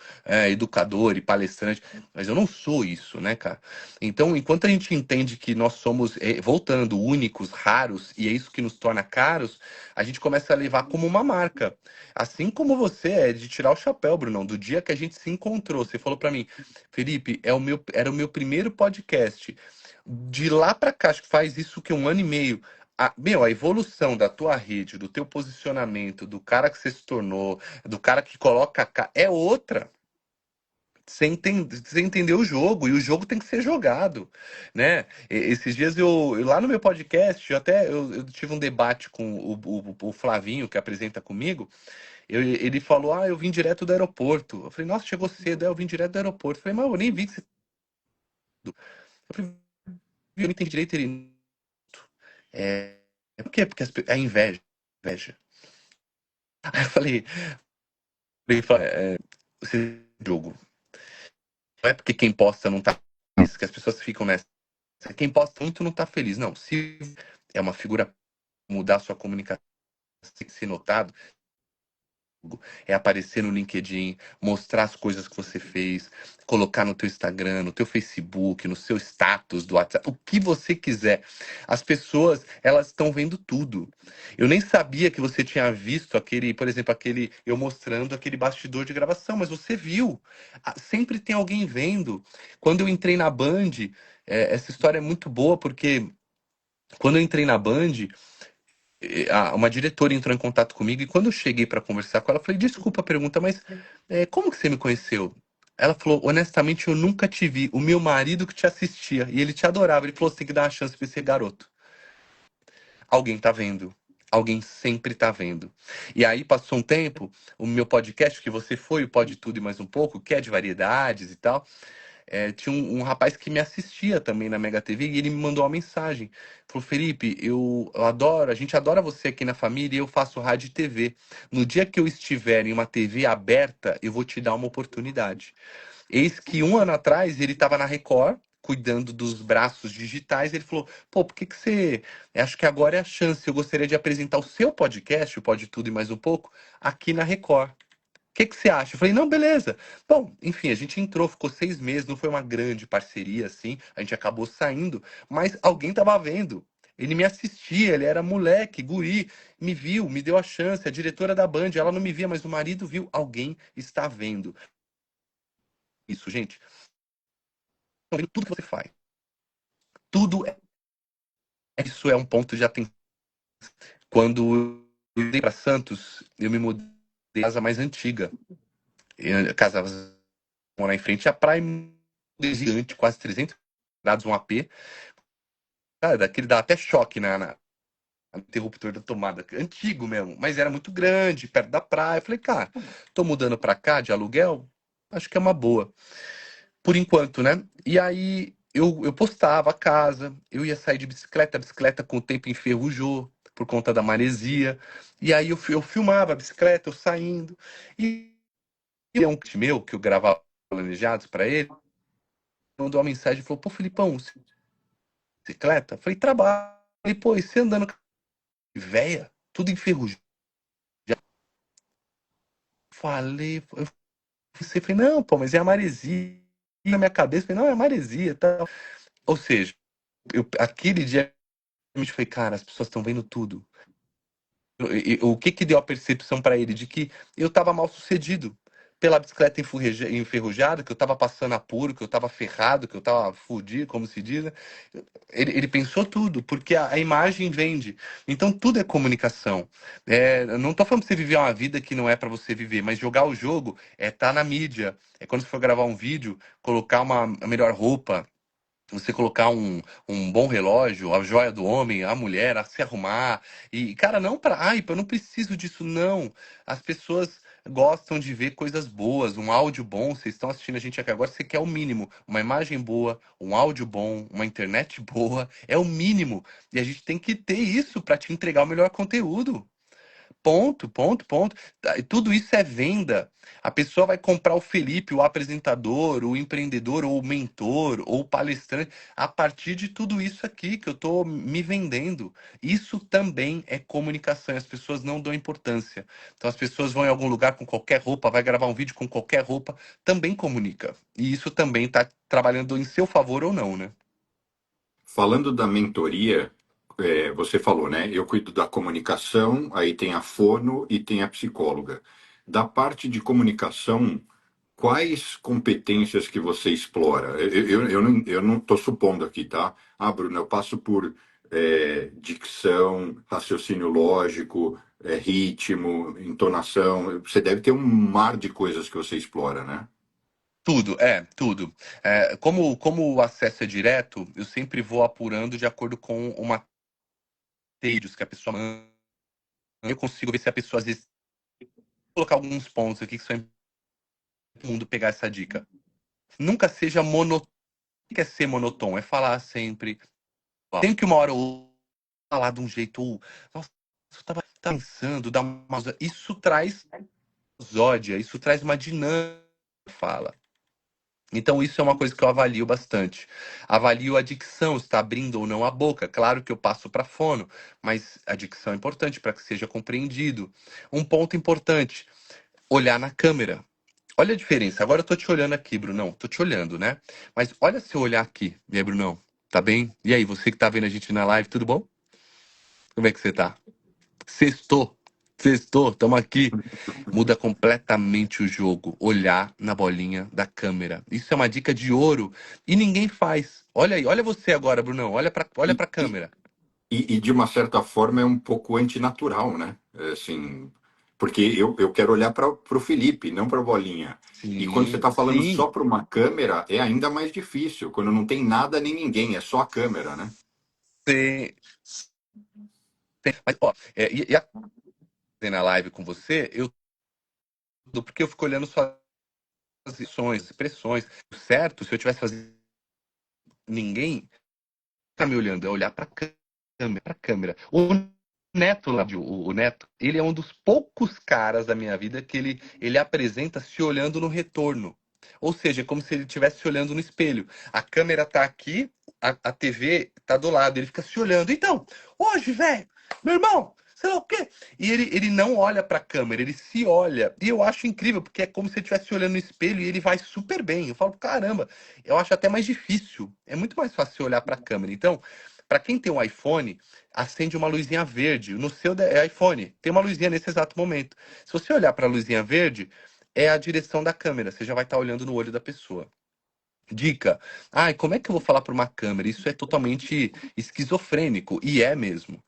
educador e palestrante, mas eu não sou isso, né, cara? Então, enquanto a gente entende que nós somos, voltando, únicos, raros, e é isso que nos torna caros, a gente começa a levar como uma marca. Assim como você é de tirar o chapéu, Brunão, do dia que a gente se encontrou. Você falou pra mim, Felipe, era o meu primeiro podcast. De lá pra cá, acho que faz isso que 1 ano e meio. A evolução da tua rede, do teu posicionamento, do cara que você se tornou, do cara que coloca é outra. Você entendeu o jogo, e o jogo tem que ser jogado, né? Esses dias lá no meu podcast, eu tive um debate com o Flavinho, que apresenta comigo. Ele falou, eu vim direto do aeroporto. Eu falei, nossa, chegou cedo. Eu vim direto do aeroporto. Eu falei, mas eu nem vi que você... Eu falei, eu não entendi direito. Ele, por quê? Porque é inveja. Inveja. Aí eu falei, você jogo. Não é porque quem posta não tá feliz, que as pessoas ficam nessa. Quem posta muito não tá feliz. Não, se é uma figura mudar sua comunicação, tem que ser notado, é aparecer no LinkedIn, mostrar as coisas que você fez, colocar no teu Instagram, no teu Facebook, no seu status do WhatsApp, o que você quiser. As pessoas, elas estão vendo tudo. Eu nem sabia que você tinha visto aquele, por exemplo, eu mostrando aquele bastidor de gravação, mas você viu. Sempre tem alguém vendo. Quando eu entrei na Band, essa história é muito boa porque quando eu entrei na Band, uma diretora entrou em contato comigo e quando eu cheguei para conversar com ela, eu falei, desculpa a pergunta, mas como que você me conheceu? Ela falou, honestamente, eu nunca te vi. O meu marido que te assistia e ele te adorava. Ele falou, você tem que dar uma chance pra esse garoto. Alguém tá vendo. Alguém sempre tá vendo. E aí passou um tempo, o meu podcast, que você foi, o Pode Tudo e Mais Um Pouco, que é de variedades e tal, tinha um rapaz que me assistia também na Mega TV e ele me mandou uma mensagem. Falou, Felipe, eu adoro, a gente adora você aqui na família e eu faço rádio e TV. No dia que eu estiver em uma TV aberta, eu vou te dar uma oportunidade. Eis que 1 ano atrás ele estava na Record, cuidando dos braços digitais, e ele falou, pô, por que que você... Acho que agora é a chance, eu gostaria de apresentar o seu podcast, o Pode Tudo e Mais Um Pouco, aqui na Record. O que você acha? Eu falei, não, beleza. Bom, enfim, a gente entrou, ficou 6 meses, não foi uma grande parceria, assim, a gente acabou saindo, mas alguém tava vendo. Ele me assistia, ele era moleque, guri, me viu, me deu a chance. A diretora da Band, ela não me via, mas o marido viu. Alguém está vendo. Isso, gente. Estão vendo tudo que você faz. Tudo isso é um ponto de atenção. Quando eu mudei para Santos, eu me mudei para casa mais antiga. Casa morar em frente à praia gigante, quase 300 dados um AP. Cara, daquele dá até choque no interruptor da tomada. Antigo mesmo, mas era muito grande, perto da praia. Eu falei, cara, tô mudando pra cá de aluguel, acho que é uma boa. Por enquanto, né? E aí eu postava a casa, eu ia sair de bicicleta, a bicicleta com o tempo enferrujou por conta da maresia. E aí eu filmava a bicicleta, eu saindo. E um cliente meu, que eu gravava planejados pra ele, mandou uma mensagem e falou, pô, Filipão, bicicleta? Eu falei, trabalho. Falei, pô, e você andando véia, tudo enferrujado. Eu falei, não, pô, mas é a maresia. Na minha cabeça, eu falei, não, é a maresia e tal. Ou seja, aquele dia eu falei, cara, as pessoas estão vendo tudo. O que que deu a percepção para ele? De que eu estava mal sucedido. Pela bicicleta enferrujada, que eu estava passando apuro, que eu estava ferrado, que eu estava fudido, como se diz, né? Ele pensou tudo, porque a imagem vende. Então tudo é comunicação. Eu não tô falando pra você viver uma vida que não é para você viver, mas jogar o jogo é estar na mídia. É quando você for gravar um vídeo, colocar a melhor roupa, você colocar um bom relógio, a joia do homem, a mulher, a se arrumar. E, cara, não para, ai, eu não preciso disso, não. As pessoas gostam de ver coisas boas, um áudio bom. Vocês estão assistindo a gente aqui agora, você quer o mínimo. Uma imagem boa, um áudio bom, uma internet boa, é o mínimo. E a gente tem que ter isso para te entregar o melhor conteúdo. Ponto, ponto, ponto. E tudo isso é venda. A pessoa vai comprar o Felipe, o apresentador, o empreendedor, ou o mentor, ou o palestrante, a partir de tudo isso aqui que eu estou me vendendo. Isso também é comunicação, e as pessoas não dão importância. Então as pessoas vão em algum lugar com qualquer roupa, vai gravar um vídeo com qualquer roupa, também comunica. E isso também está trabalhando em seu favor ou não, né? Falando da mentoria, você falou, né? Eu cuido da comunicação, aí tem a fono e tem a psicóloga. Da parte de comunicação, quais competências que você explora? Eu não estou supondo aqui, tá? Ah, Bruno, eu passo por dicção, raciocínio lógico, ritmo, entonação. Você deve ter um mar de coisas que você explora, né? Tudo, tudo. Como o acesso é direto, eu sempre vou apurando de acordo com o materiais que a pessoa manda. Eu consigo ver se a pessoa, às vezes, colocar alguns pontos aqui que são importantes todo mundo pegar essa dica. Nunca seja monotônico. O que é ser monotônico? É falar sempre. Tem que uma hora ou outra falar de um jeito. Nossa, eu tava pensando, dar uma. Isso traz prosódia, isso traz uma dinâmica na fala. Então, isso é uma coisa que eu avalio bastante. Avalio a dicção, se está abrindo ou não a boca. Claro que eu passo para fono, mas a dicção é importante para que seja compreendido. Um ponto importante: olhar na câmera. Olha a diferença. Agora eu tô te olhando aqui, Brunão. Tô te olhando, né? Mas olha se eu olhar aqui. E aí, Brunão? Tá bem? E aí, você que tá vendo a gente na live, tudo bom? Como é que você tá? Sextou. Sextou, tamo aqui. Muda completamente o jogo. Olhar na bolinha da câmera. Isso é uma dica de ouro. E ninguém faz. Olha aí, olha você agora, Brunão. Olha E, pra e, câmera. de uma certa forma é um pouco antinatural, né? Assim, porque eu quero olhar para o Felipe, não para a bolinha. E quando você Sim, está falando só sim. para uma câmera, é ainda mais difícil, quando não tem nada nem ninguém, é só a câmera, né? Sim. Mas, ó, e na live com você, porque eu fico olhando suas expressões. Certo, se eu tivesse fazendo ninguém tá me olhando, é olhar pra câmera. O Neto, lá, o Neto, ele é um dos poucos caras da minha vida que ele apresenta se olhando no retorno. Ou seja, é como se ele estivesse se olhando no espelho. A câmera tá aqui, a TV tá do lado, ele fica se olhando. Então, hoje, velho, meu irmão, sei lá o quê. E ele não olha pra câmera, ele se olha. E eu acho incrível, porque é como se ele estivesse olhando no espelho e ele vai super bem. Eu falo, caramba, eu acho até mais difícil. É muito mais fácil olhar pra câmera. Então, para quem tem um iPhone, acende uma luzinha verde. No seu iPhone, tem uma luzinha nesse exato momento. Se você olhar para a luzinha verde, é a direção da câmera. Você já vai estar olhando no olho da pessoa. Dica. Ai, como é que eu vou falar para uma câmera? Isso é totalmente esquizofrênico. E é mesmo.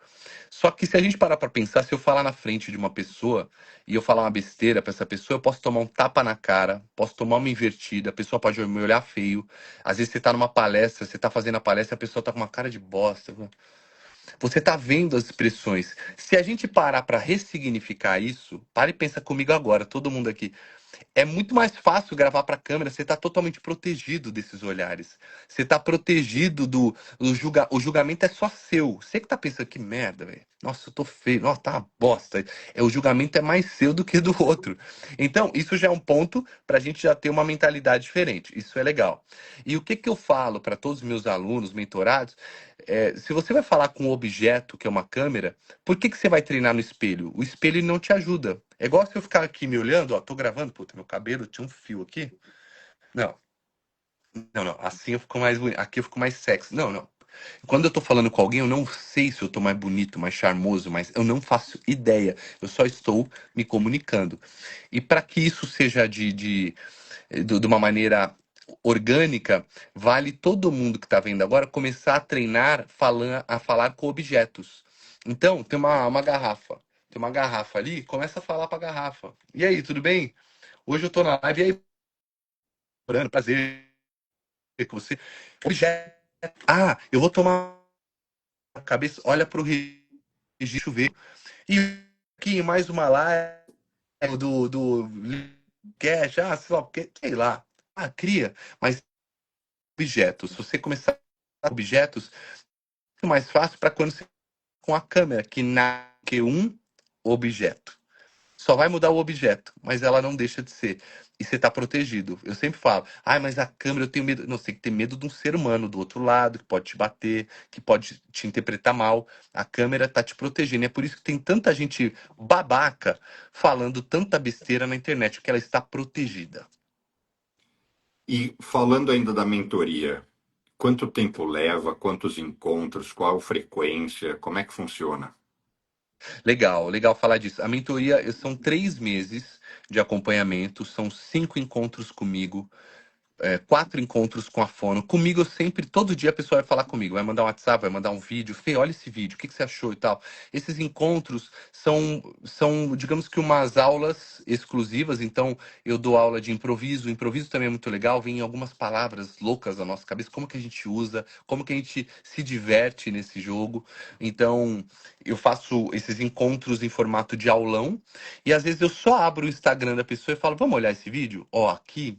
Só que se a gente parar para pensar, se eu falar na frente de uma pessoa e eu falar uma besteira para essa pessoa, eu posso tomar um tapa na cara, posso tomar uma invertida, a pessoa pode me olhar feio. Às vezes você tá numa palestra, você tá fazendo a palestra, a pessoa tá com uma cara de bosta. Você tá vendo as expressões. Se a gente parar para ressignificar isso, para e pensa comigo agora, todo mundo aqui. É muito mais fácil gravar para câmera, você está totalmente protegido desses olhares. Você está protegido o julgamento é só seu. Você que tá pensando que merda, velho. Nossa, eu tô feio. Nossa, tá uma bosta. O julgamento é mais seu do que do outro. Então, isso já é um ponto para a gente já ter uma mentalidade diferente. Isso é legal. E o que que eu falo para todos os meus alunos, mentorados? Se você vai falar com um objeto, que é uma câmera, por que que você vai treinar no espelho? O espelho ele não te ajuda. É igual se eu ficar aqui me olhando, ó, tô gravando, puta, meu cabelo tinha um fio aqui. Não, não. Assim eu fico mais bonito. Aqui eu fico mais sexy. Não, não. Quando eu tô falando com alguém, eu não sei se eu tô mais bonito, mais charmoso, mas eu não faço ideia. Eu só estou me comunicando. E para que isso seja de uma maneira orgânica, vale todo mundo que está vendo agora começar a treinar a falar com objetos. Então, tem uma garrafa. Tem uma garrafa ali, começa a falar para a garrafa. E aí, tudo bem? Hoje eu tô na live. E aí, Brando, prazer com você. Objeto. Ah, eu vou tomar a cabeça, olha para o registro ver. E aqui mais uma live do cash, sei lá, porque, sei lá. Cria. Mas objetos. Se você começar com objetos, é mais fácil para quando você com a câmera, que na Q1 objeto. Só vai mudar o objeto, mas ela não deixa de ser. E você está protegido. Eu sempre falo, mas a câmera eu tenho medo. Não, você tem que ter medo de um ser humano do outro lado, que pode te bater, que pode te interpretar mal. A câmera está te protegendo. E é por isso que tem tanta gente babaca falando tanta besteira na internet, porque ela está protegida. E falando ainda da mentoria, quanto tempo leva, quantos encontros, qual frequência, como é que funciona? Legal, legal falar disso. A mentoria são 3 meses de acompanhamento, são 5 encontros comigo. 4 encontros com a Fono. Comigo, eu sempre, todo dia a pessoa vai falar comigo, vai mandar um WhatsApp, vai mandar um vídeo. Fê, olha esse vídeo, o que que você achou e tal. Esses encontros são, digamos que umas aulas exclusivas, então eu dou aula de improviso. O improviso também é muito legal, vem algumas palavras loucas na nossa cabeça, como que a gente usa, como que a gente se diverte nesse jogo. Então, eu faço esses encontros em formato de aulão, e às vezes eu só abro o Instagram da pessoa e falo, vamos olhar esse vídeo? Ó, aqui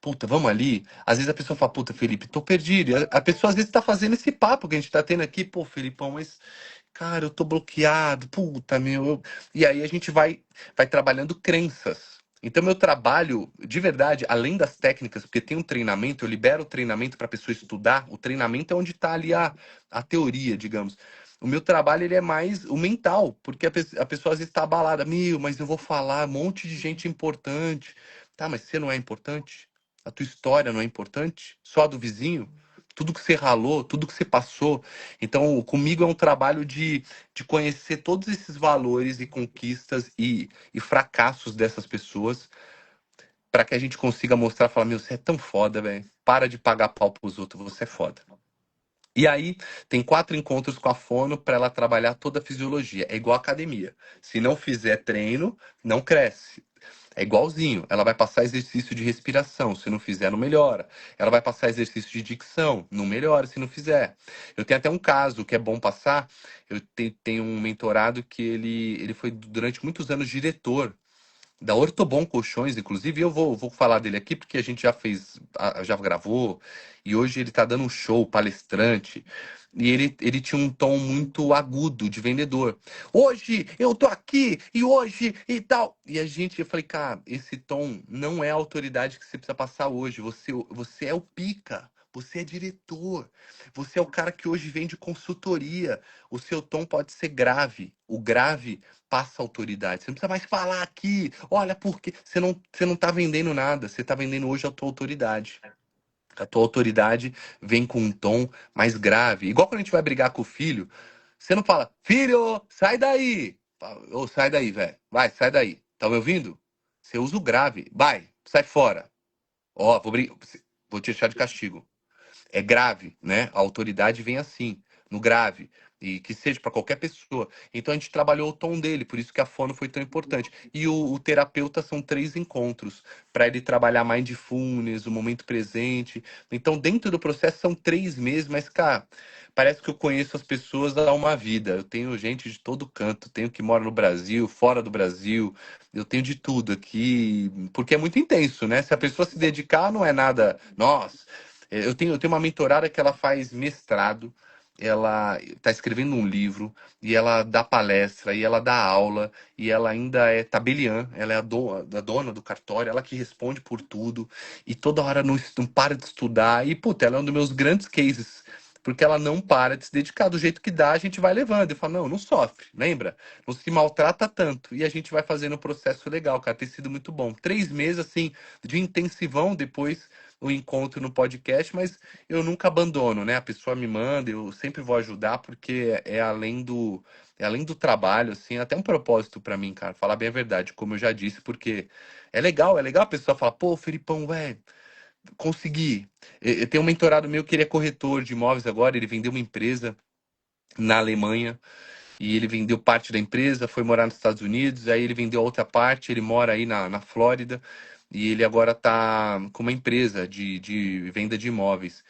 puta, vamos ali. Às vezes a pessoa fala, puta, Felipe, tô perdido. E a pessoa às vezes tá fazendo esse papo que a gente tá tendo aqui, pô, Felipão, mas, cara, eu tô bloqueado, puta, meu. E aí a gente vai trabalhando crenças. Então, meu trabalho, de verdade, além das técnicas, porque tem um treinamento, eu libero o treinamento para a pessoa estudar. O treinamento é onde está ali a teoria, digamos. O meu trabalho ele é mais o mental, porque a pessoa às vezes está abalada. Meu, mas eu vou falar um monte de gente importante. Tá, mas você não é importante? A tua história não é importante? Só a do vizinho? Tudo que você ralou, tudo que você passou. Então, comigo é um trabalho de conhecer todos esses valores e conquistas e fracassos dessas pessoas para que a gente consiga mostrar, falar, meu, você é tão foda, velho. Para de pagar pau pros outros, você é foda. E aí, tem 4 encontros com a fono para ela trabalhar toda a fisiologia. É igual a academia. Se não fizer treino, não cresce. É igualzinho. Ela vai passar exercício de respiração. Se não fizer, não melhora. Ela vai passar exercício de dicção. Não melhora se não fizer. Eu tenho até um caso que é bom passar. Eu tenho um mentorado que ele foi durante muitos anos diretor da Ortobon Colchões, inclusive, eu vou falar dele aqui porque a gente já fez, já gravou, e hoje ele tá dando um show, palestrante, e ele tinha um tom muito agudo de vendedor. Hoje eu tô aqui, e hoje e tal. E eu falei, cara, esse tom não é a autoridade que você precisa passar hoje. Você é o pica. Você é diretor. Você é o cara que hoje vende consultoria. O seu tom pode ser grave. O grave passa autoridade. Você não precisa mais falar aqui. Olha, porque você não tá vendendo nada. Você tá vendendo hoje a tua autoridade. A tua autoridade vem com um tom mais grave. Igual quando a gente vai brigar com o filho, você não fala, filho, sai daí. Ô, sai daí, velho. Vai, sai daí. Tá me ouvindo? Você usa o grave. Vai, sai fora. Ó, vou te deixar de castigo. É grave, né? A autoridade vem assim, no grave. E que seja para qualquer pessoa. Então a gente trabalhou o tom dele, por isso que a fono foi tão importante. E o terapeuta são 3 encontros, para ele trabalhar mindfulness, o momento presente. Então, dentro do processo são 3 meses, mas, cara, parece que eu conheço as pessoas há uma vida. Eu tenho gente de todo canto, tenho que mora no Brasil, fora do Brasil, eu tenho de tudo aqui, porque é muito intenso, né? Se a pessoa se dedicar, não é nada. Nossa. Eu tenho uma mentorada que ela faz mestrado, ela está escrevendo um livro, e ela dá palestra, e ela dá aula, e ela ainda é tabeliã, ela é a dona do cartório, ela que responde por tudo, e toda hora não para de estudar, e puta, ela é um dos meus grandes cases, porque ela não para de se dedicar, do jeito que dá, a gente vai levando. Eu falo, não, não sofre, lembra? Não se maltrata tanto, e a gente vai fazendo um processo legal, cara, tem sido muito bom. 3 meses, assim, de intensivão, depois o encontro no podcast, mas eu nunca abandono, né? A pessoa me manda, eu sempre vou ajudar, porque é além do trabalho, assim, é até um propósito pra mim, cara, falar bem a verdade, como eu já disse, porque é legal a pessoa falar, pô, Felipão, velho, consegui. Eu tenho um mentorado meu que ele é corretor de imóveis agora, ele vendeu uma empresa na Alemanha, e ele vendeu parte da empresa, foi morar nos Estados Unidos, aí ele vendeu a outra parte, ele mora aí na Flórida, e ele agora tá com uma empresa de venda de imóveis.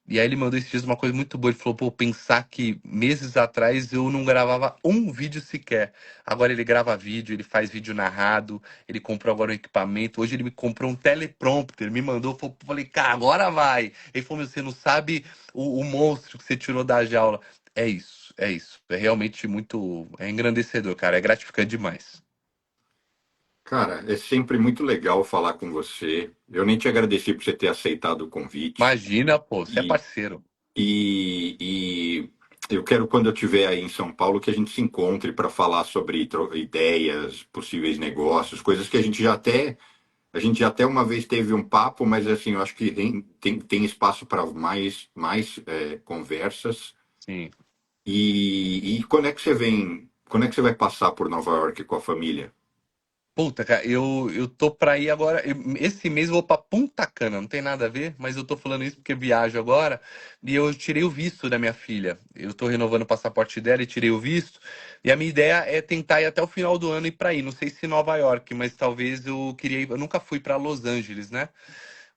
E aí ele mandou esses dias uma coisa muito boa. Ele falou, pô, pensar que meses atrás eu não gravava um vídeo sequer. Agora ele grava vídeo, ele faz vídeo narrado, ele comprou agora um equipamento. Hoje ele me comprou um teleprompter, me mandou, falei, cara, agora vai. Ele falou, meu, você não sabe o monstro que você tirou da jaula. É isso, é isso. É realmente muito, é engrandecedor, cara. É gratificante demais. Cara, é sempre muito legal falar com você. Eu nem te agradeci por você ter aceitado o convite. Imagina, pô, você é E, parceiro. e eu quero, quando eu estiver aí em São Paulo, que a gente se encontre para falar sobre ideias, possíveis negócios, coisas que a gente já até uma vez teve um papo, mas assim, eu acho que tem espaço para mais conversas. Sim. E quando é que você vai passar por Nova York com a família? Puta, cara, eu tô pra ir agora. Esse mês eu vou pra Punta Cana, não tem nada a ver, mas eu tô falando isso porque viajo agora e eu tirei o visto da minha filha. Eu tô renovando o passaporte dela e tirei o visto. E a minha ideia é tentar ir até o final do ano e ir pra aí. Não sei se Nova York, mas talvez eu queria ir. Eu nunca fui pra Los Angeles, né?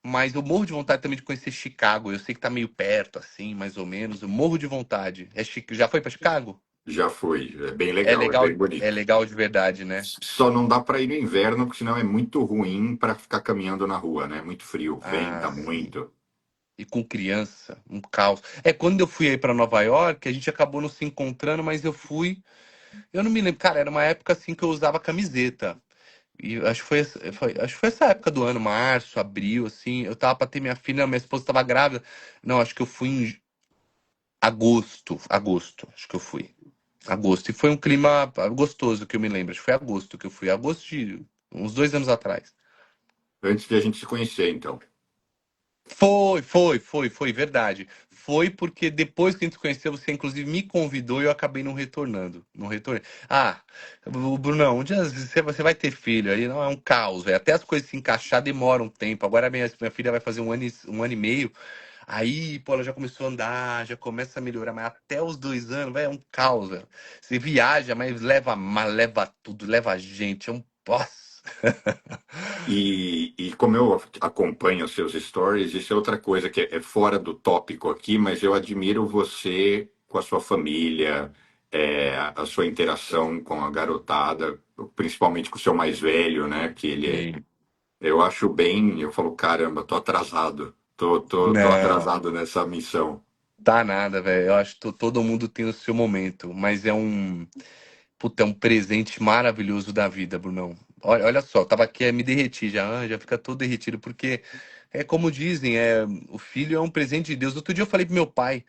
Mas eu morro de vontade também de conhecer Chicago. Eu sei que tá meio perto, assim, mais ou menos. Eu morro de vontade. Já foi pra Chicago? Já foi, é bem legal, é bem É bonito. legal de verdade, né? Só não dá para ir no inverno, porque senão é muito ruim para ficar caminhando na rua, né? Muito frio, Ah, venta sim. muito. E com criança, um caos. É, quando eu fui aí pra Nova York, a gente acabou não se encontrando, mas eu fui. Eu não me lembro, cara, era uma época assim que eu usava camiseta. E acho que foi essa época do ano, março, abril, assim. Eu tava pra ter minha filha, minha esposa tava grávida. Não, acho que eu fui em agosto, acho que eu fui. Agosto. E foi um clima gostoso que eu me lembro. Acho que foi agosto que eu fui. Agosto de uns 2 anos atrás. Antes de a gente se conhecer, então. Foi, verdade. Foi porque depois que a gente se conheceu, você inclusive me convidou e eu acabei não retornando. Não retornei. Ah, o Brunão, um dia você vai ter filho aí, não é um caos, velho. Até as coisas se encaixar demora um tempo. Agora minha filha vai fazer um ano e meio. Aí, pô, ela já começou a andar, já começa a melhorar, mas até os 2 anos, velho, é um caos, velho. Você viaja, mas leva tudo, leva gente, é um. Nossa. E como eu acompanho os seus stories, isso é outra coisa que é fora do tópico aqui, mas eu admiro você com a sua família, a sua interação com a garotada, principalmente com o seu mais velho, né? Que ele é. Sim. Eu acho bem. Eu falo, caramba, tô atrasado. Tô Não. atrasado nessa missão. Tá nada, velho. Eu acho que todo mundo tem o seu momento, mas puta, é um presente maravilhoso da vida, Brunão. Olha só, eu tava aqui, me derreti já fica todo derretido, porque é como dizem, o filho é um presente de Deus. Outro dia eu falei pro meu pai,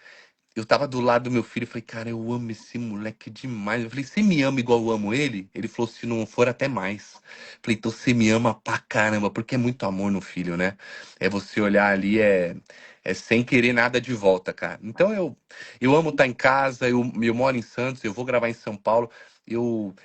eu tava do lado do meu filho, eu falei, cara, eu amo esse moleque demais. Eu falei, você me ama igual eu amo ele? Ele falou, se não for, até mais. Eu falei, então você me ama pra caramba, porque é muito amor no filho, né? É você olhar ali, é sem querer nada de volta, cara. Então eu amo estar em casa, eu moro em Santos, eu vou gravar em São Paulo.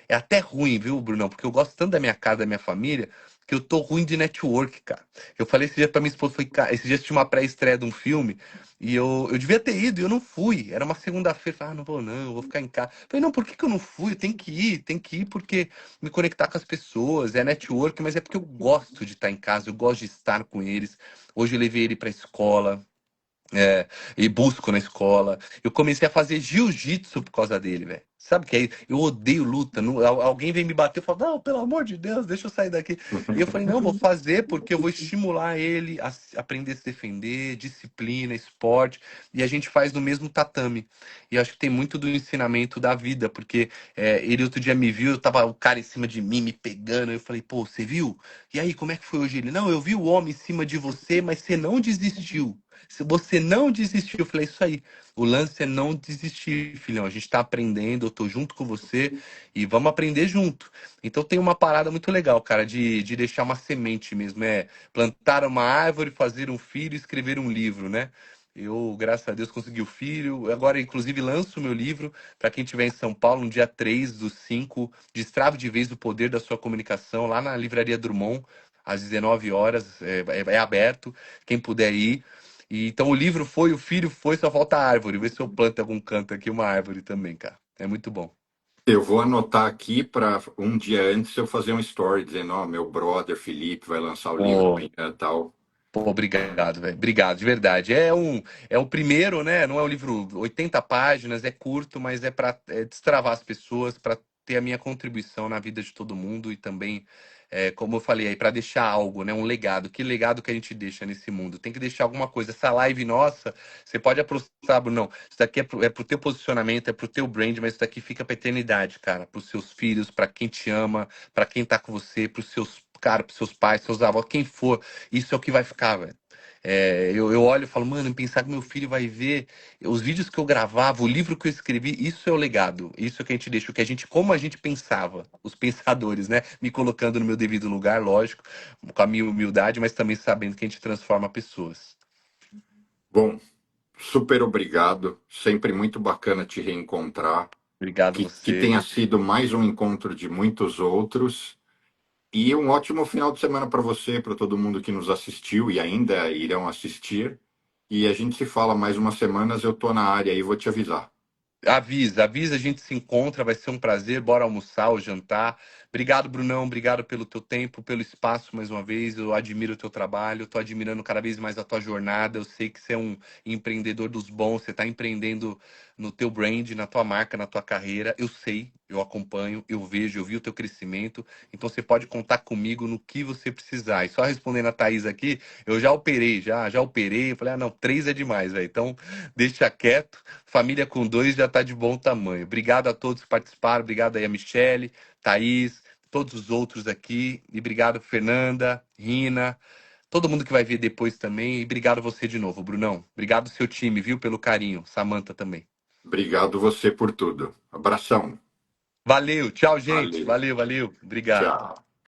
É até ruim, viu, Brunão? Porque eu gosto tanto da minha casa, da minha família, que eu tô ruim de network, cara. Eu falei esse dia pra minha esposa, falei, cara, esse dia tinha uma pré-estreia de um filme. E eu devia ter ido e eu não fui. Era uma segunda-feira. Falei, não vou não, eu vou ficar em casa. Falei, não, por que que eu não fui? Eu tenho que ir porque me conectar com as pessoas, é network, mas é porque eu gosto de estar em casa, eu gosto de estar com eles. Hoje eu levei ele pra escola. E busco na escola. Eu comecei a fazer jiu-jitsu por causa dele, velho. Sabe que aí eu odeio luta. Alguém vem me bater e fala, não, pelo amor de Deus, deixa eu sair daqui. E eu falei, não, vou fazer porque eu vou estimular ele a aprender a se defender, disciplina, esporte. E a gente faz no mesmo tatame. E eu acho que tem muito do ensinamento da vida, porque ele outro dia me viu, eu tava o cara em cima de mim, me pegando. Eu falei, pô, você viu? E aí, como é que foi hoje? Ele, não, eu vi o homem em cima de você, mas você não desistiu. Se você não desistiu, eu falei, isso aí. O lance é não desistir, filhão. A gente tá aprendendo, eu tô junto com você e vamos aprender junto. Então tem uma parada muito legal, cara, de deixar uma semente mesmo. É plantar uma árvore, fazer um filho, escrever um livro, né? Eu, graças a Deus, consegui o filho. Agora, inclusive, lanço o meu livro para quem estiver em São Paulo, no dia 3/5, Destrave de Vez o Poder da Sua Comunicação, lá na Livraria Drummond, às 19 horas. É aberto. Quem puder ir. Então o livro foi, o filho foi, só falta a árvore. Vê se eu planto em algum canto aqui uma árvore também, cara. É muito bom. Eu vou anotar aqui para um dia antes eu fazer um story dizendo, ó, meu brother Felipe vai lançar o livro Pô, amanhã e tal. pô, obrigado, velho. Obrigado, de verdade. É um primeiro, né? Não é um livro 80 páginas, é curto, mas é para destravar as pessoas, para ter a minha contribuição na vida de todo mundo e também como eu falei aí, para deixar algo, né? Um legado. Que legado que a gente deixa nesse mundo? Tem que deixar alguma coisa. Essa live nossa, você pode apostar, Bruno, não. Isso daqui é pro teu posicionamento, é pro teu brand, mas isso daqui fica pra eternidade, cara. Pros seus filhos, pra quem te ama, pra quem tá com você, pros seus, cara, pros seus pais, seus avós, quem for. Isso é o que vai ficar, velho. Eu olho e falo, mano, pensar que meu filho vai ver os vídeos que eu gravava, o livro que eu escrevi, isso é o legado. Isso é o que a gente deixa, o que a gente, como a gente pensava, os pensadores, né? Me colocando no meu devido lugar, lógico, com a minha humildade, mas também sabendo que a gente transforma pessoas. Bom, super obrigado. Sempre muito bacana te reencontrar. Obrigado Que você. tenha sido mais um encontro de muitos outros. E um ótimo final de semana para você, para todo mundo que nos assistiu e ainda irão assistir. E a gente se fala mais umas semanas. Eu tô na área aí, vou te avisar. Avisa, avisa, a gente se encontra, vai ser um prazer, bora almoçar ou jantar. Obrigado, Brunão, obrigado pelo teu tempo, pelo espaço mais uma vez. Eu admiro o teu trabalho, tô admirando cada vez mais a tua jornada. Eu sei que você é um empreendedor dos bons, você está empreendendo no teu brand, na tua marca, na tua carreira. Eu sei, eu acompanho, eu vejo, eu vi o teu crescimento. Então você pode contar comigo no que você precisar. E só respondendo a Thaís aqui, eu já operei, já operei. Eu falei, ah, não, 3 é demais, velho. Então deixa quieto. Família com dois já está de bom tamanho. Obrigado a todos que participaram. Obrigado aí a Michele, Thaís, todos os outros aqui. E obrigado, Fernanda, Rina, todo mundo que vai ver depois também. E obrigado você de novo, Brunão. Obrigado seu time, viu, pelo carinho. Samantha também. Obrigado você por tudo. Abração. Valeu, tchau, gente. Valeu. Valeu, valeu. Obrigado. Tchau.